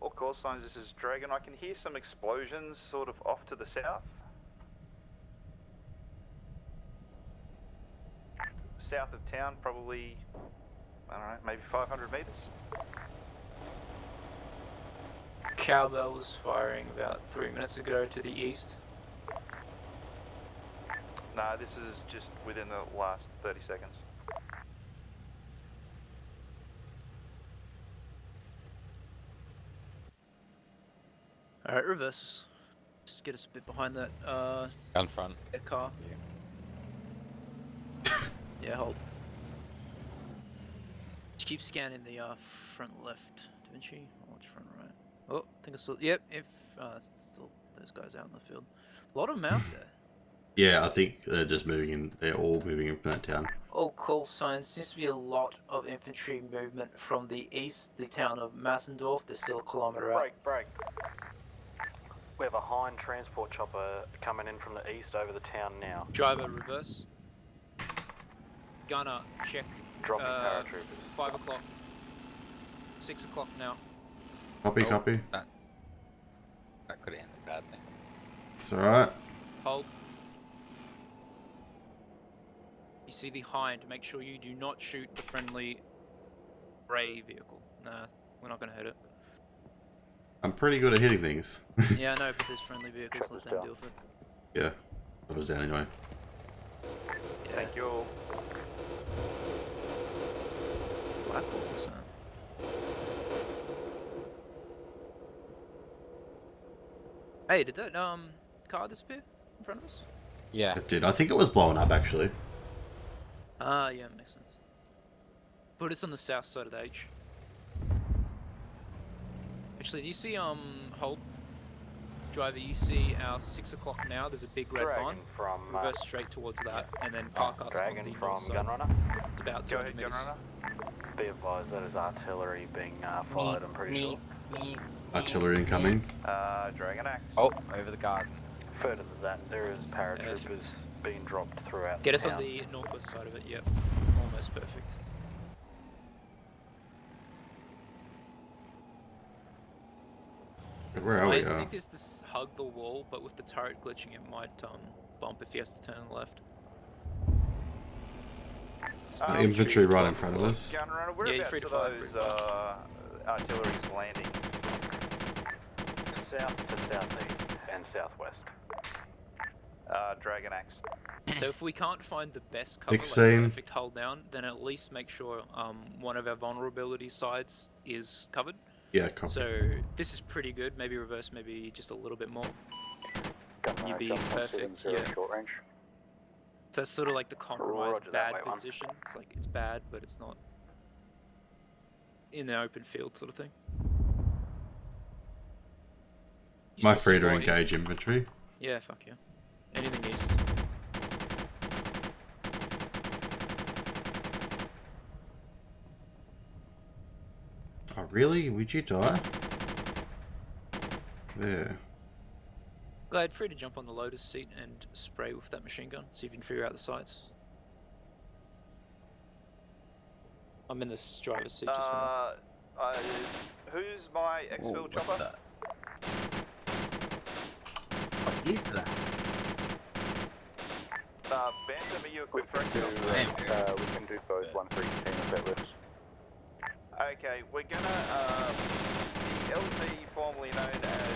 All call signs, this is Dragon. I can hear some explosions sort of off to the south. South of town, probably, I don't know, maybe 500 metres. Cowbell was firing about 3 minutes ago to the east. No, this is just within the last 30 seconds. Alright, reverses. Just get us a bit behind that Gun front. car. Yeah, hold. Just keep scanning the front left. Da Vinci. Watch front right. Oh, I think I saw. Yep, if that's still those guys out in the field. A lot of them out there. Yeah, I think they're just moving in. They're all moving in from that town. All call signs. Seems to be a lot of infantry movement from the east, the town of Masendorf. They're still a kilometre out. Break. We have a hind transport chopper coming in from the east over the town now. Driver, reverse. Gunner, check. Dropping paratroopers. 5 o'clock. 6 o'clock now. Copy. That could have ended badly. It's alright. Hold. You see the hind. Make sure you do not shoot the friendly grey vehicle. Nah, we're not going to hit it. I'm pretty good at hitting things. Yeah, I know, but there's friendly vehicles. Let them deal with it. Yeah, I was down anyway. Yeah. Thank you. Hey, did that car disappear in front of us? Yeah. It did. I think it was blowing up actually. Ah, yeah, makes sense. Put us on the south side of the H. Actually, do you see hold? Driver, you see our 6 o'clock now. There's a big red Dragon barn. from Reverse straight towards that, and then park us Dragon on the from north side. Gunrunner. It's about 200 meters. Be advised that is artillery being fired, I'm pretty sure. Artillery incoming. Dragon Axe. Oh, over the garden. Further than that, there is paratroopers being dropped throughout Get the us on town. the northwest side of it, yep. Almost perfect. Where are we? I instinct is to hug the wall, but with the turret glitching, it might bump if he has to turn left. Infantry right in front of us. Gunrunner, Yeah, you're free to fire. Artillery's landing. South to southeast and southwest. Dragon Axe. So if we can't find the best cover, like 16. perfect hold down, then at least make sure one of our vulnerability sides is covered. Yeah, copy. So this is pretty good. Maybe reverse, maybe just a little bit more. You'd be perfect. Yeah. Short range. So that's sort of like the compromised Roger that, bad White One. position. It's like it's bad, but it's not in the open field sort of thing. You Am I still free see to more east? engage infantry? Yeah, fuck yeah. Anything east. Oh really? Would you die? There. Glad free to jump on the Lotus seat and spray with that machine gun. See if you can figure out the sights. I'm in this driver's seat just for now. Who's my exfil chopper? What is that? Bantam, are you equipped for We can do both 1-3 if that works. Okay, we're gonna, the LZ formerly known as,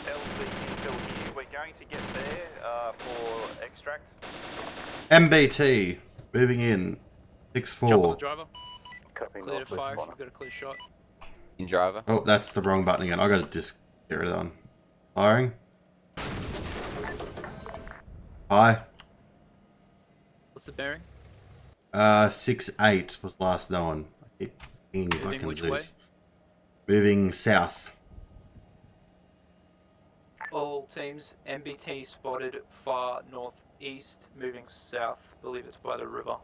LZ infill here, we're going to get there, for extract. MBT moving in. Jump on the 6-4. driver. Copy Clear to northwest fire if corner. you've got a clear shot. In driver. Oh, that's the wrong button again. I gotta just get it on. Firing. Hi. What's the bearing? 6-8 was last known. I keep pinging Moving fucking which Zeus. way? Moving south. All teams, MBT spotted far northeast, moving south. Believe it's by the river.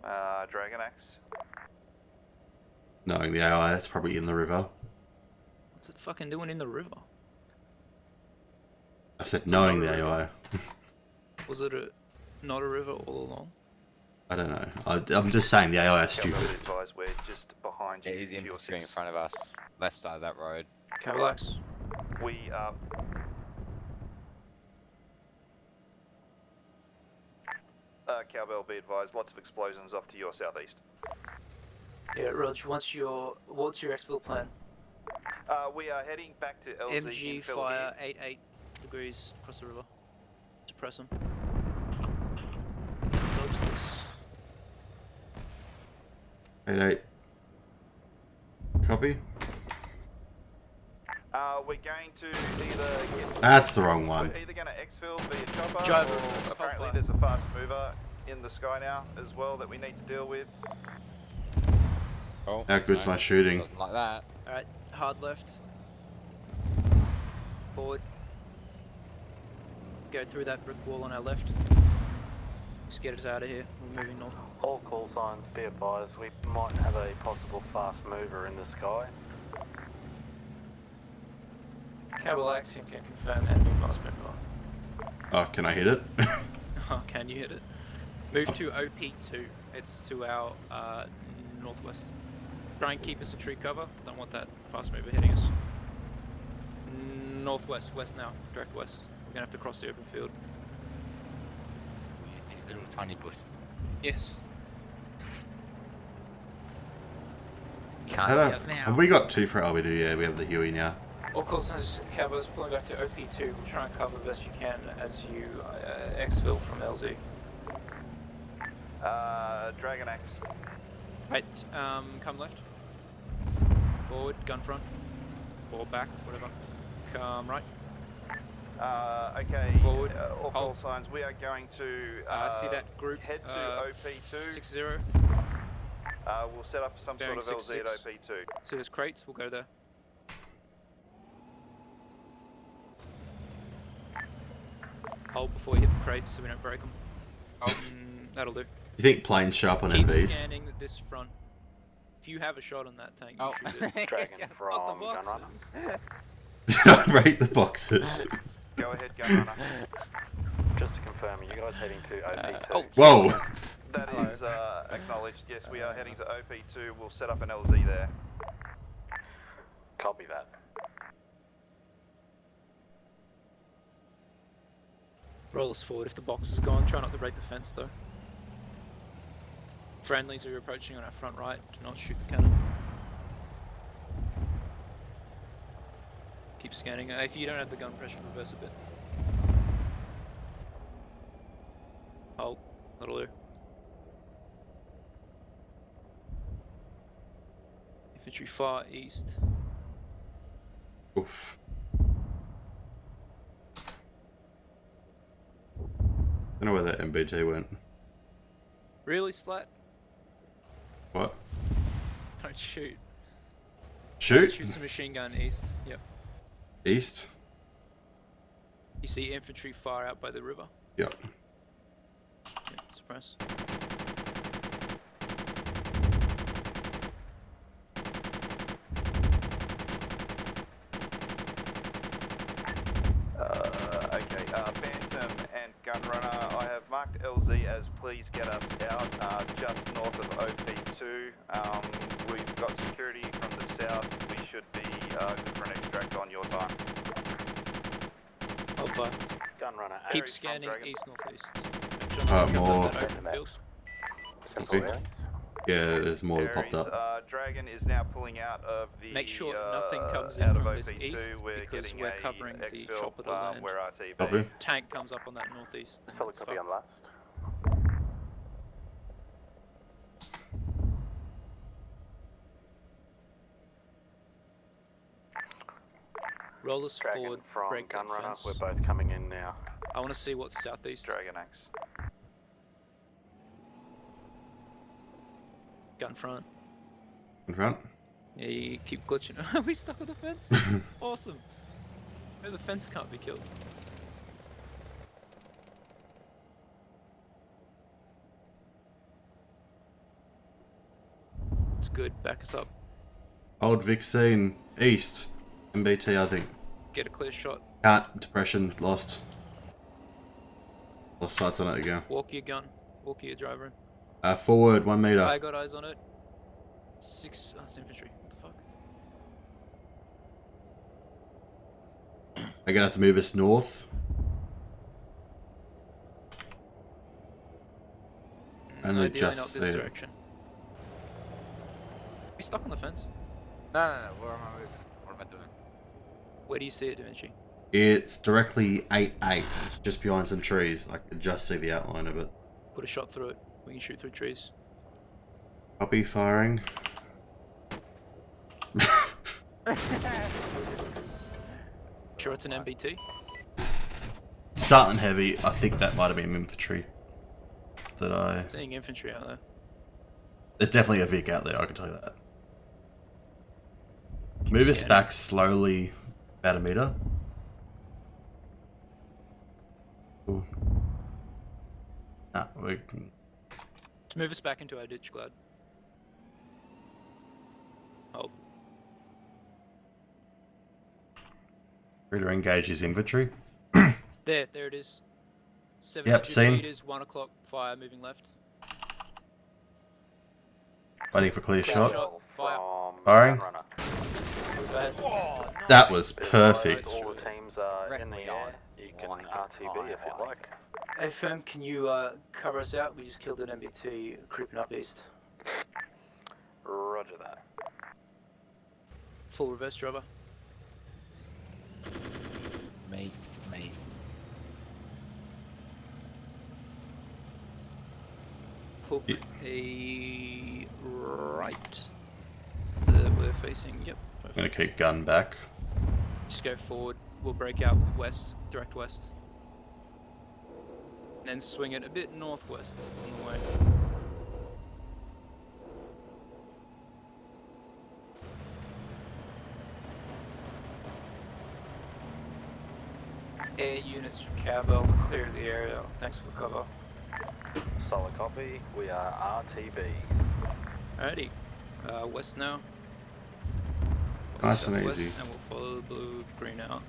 Dragon Axe. Knowing the AI, that's probably in the river. What's it fucking doing in the river? I said It's knowing not the a river. AI. Was it not a river all along? I don't know. I'm just saying the AI is stupid. Advise we're just behind you. Yeah, he's if you're infantry in six. front of us. Left side of that road. Okay, relax. We Cowbell, be advised, lots of explosions off to your southeast. Yeah, Rog, what's your exfil plan? We are heading back to LZ MG infill fire here. 88 degrees across the river. Suppress them. Dodge this. 8-8. Copy. We're going to either get... That's the wrong one. We're either going to exfil via chopper, Driver, or apparently fire. there's a fast mover in the sky now as well that we need to deal with. Oh, How good's my shooting? Doesn't like that. Alright, hard left. Forward. Go through that brick wall on our left. Just get us out of here. We're moving north. All call signs, be advised, we might have a possible fast mover in the sky. Cable Axiom can confirm enemy fast mover. Oh, can I hit it? Oh, can you hit it? Move to OP2. It's to our northwest. Try and keep us in tree cover. Don't want that fast mover hitting us. Northwest, west now. Direct west. We're gonna have to cross the open field. You see little tiny bush. Yes. Can't Hello. see us now. Have we got 2 for LBD? Yeah, we have the Huey now. All call signs, Cabo's pulling back to OP2. We'll try and cover best you can as you exfil from LZ. Dragon X. Right, come left. Forward, gun front. Or back, whatever. Come right. Okay. Forward. All call signs. We are going to see that group. head to OP2. 6-0. We'll set up some Bearing sort of LZ at 6-6. OP2. So there's crates. We'll go there. Hold before you hit the crates so we don't break them. That'll do. You think planes show up on Keep NVs? scanning this front. If you have a shot on that tank, you shoot it. Dragon from Gunrunner. I rate the boxes. Go ahead, Gunrunner. Just to confirm, are you guys heading to OP2? Whoa! That is acknowledged. Yes, we are heading to OP2. We'll set up an LZ there. Copy that. Roll us forward if the box is gone. Try not to break the fence though. Friendlies are approaching on our front right. Do not shoot the cannon. Keep scanning. If you don't have the gun pressure, reverse a bit. Hold. That'll do. Infantry far east. Oof. I don't know where that MBT went. Really, Splat? What? Don't shoot. Shoot? Shoot some machine gun east. Yep. East? You see infantry far out by the river? Yep. Yep, suppress. Okay, Phantom and Gunrunner, I have marked LZ as please get us out just north of OP2. We've got security from the south. We should be good for an extract on your time. Alpha. Gunrunner. Keep scanning east northeast. Make sure nothing comes more. up that open field. Okay. Yeah, there's more that popped up. Dragon is now pulling out of the. Make sure nothing comes out in of from this OP2. east because we're covering the exfil, chop of the land. We're RTB. Copy. Tank comes up on that northeast. Solid copy on last. Roll us Dragon forward, from break that Gunrunner. fence. We're both coming in now. I want to see what's southeast. Dragon X. Gun front. In front? Yeah, you keep glitching. Are we stuck with the fence? Awesome. No, the fence can't be killed. It's good. Back us up. Old Vixene. East. MBT, I think. Get a clear shot. Can't. Depression. Lost. Lost sights on it again. Walk your gun. Walk your driver in. Forward, 1 meter. I got eyes on it. It's infantry. What the fuck? I'm gonna have to move us north. And they Ideally not just this see it. direction. We stuck on the fence. No. Where am I moving? What am I doing? Where do you see it, Da Vinci? It's directly 8-8, just behind some trees. I can just see the outline of it. Put a shot through it. We can shoot through trees. Copy firing. Sure it's an MBT? Something heavy. I think that might have been infantry. Seeing infantry out there. There's definitely a Vic out there, I can tell you that. Move us back slowly about a meter. Ooh. Ah, we can... Just move us back into our ditch, Glad. Hold. Free to engage his infantry. There it is. 700 Yep, seen. meters, 1 o'clock, fire, moving left. Waiting for clear shot. Fire. Firing. Go ahead. That was perfect. All the teams are in the air. You can RTB if you'd like. FM, can you cover us out? We just killed an MBT creeping up east. Roger that. Full reverse driver. Me. Hook a right. We're facing, yep. I'm gonna keep gun back. Just go forward. We'll break out west, direct west. And then swing it a bit northwest on the way. Air units from Cowbell, clear the area. Thanks for the cover. Solid copy. We are RTB. Alrighty. West now. Nice and Southwest, easy. And we'll follow the blue, green out.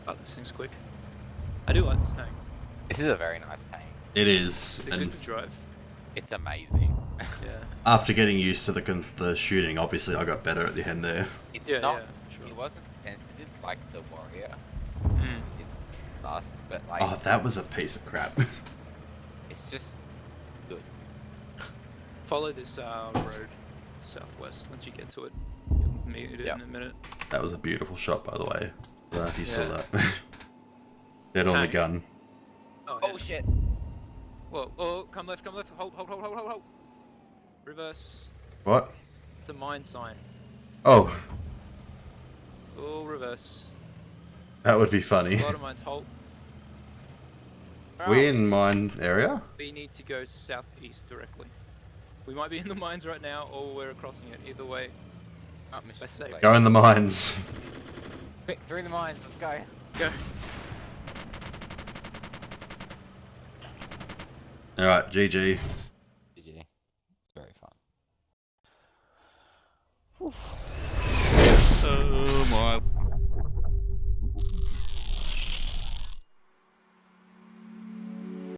Oh, this thing's quick. I do like this tank. This is a very nice tank. It is. Is it good And to drive? It's amazing. Yeah. after getting used to the shooting, obviously I got better at the end there. It's Yeah, not. yeah, sure. It wasn't sensitive like the warrior. Mm. It's fast, but like. Oh, that was a piece of crap. It's just good. Follow this road southwest. Once you get to it, you'll meet it in a minute. That was a beautiful shot, by the way. I don't know if you saw Yeah. that. Dead on the Tank. gun. Oh shit. Whoa, oh, come left, hold. Reverse. What? It's a mine sign. Oh, Oh, reverse. that would be funny. A lot of mines, halt. We in mine area? We need to go southeast directly. We might be in the mines right now, or we're crossing it. Either way. We're safe. Go in the mines. Quick, through the mines, let's go. Go. Alright, GG.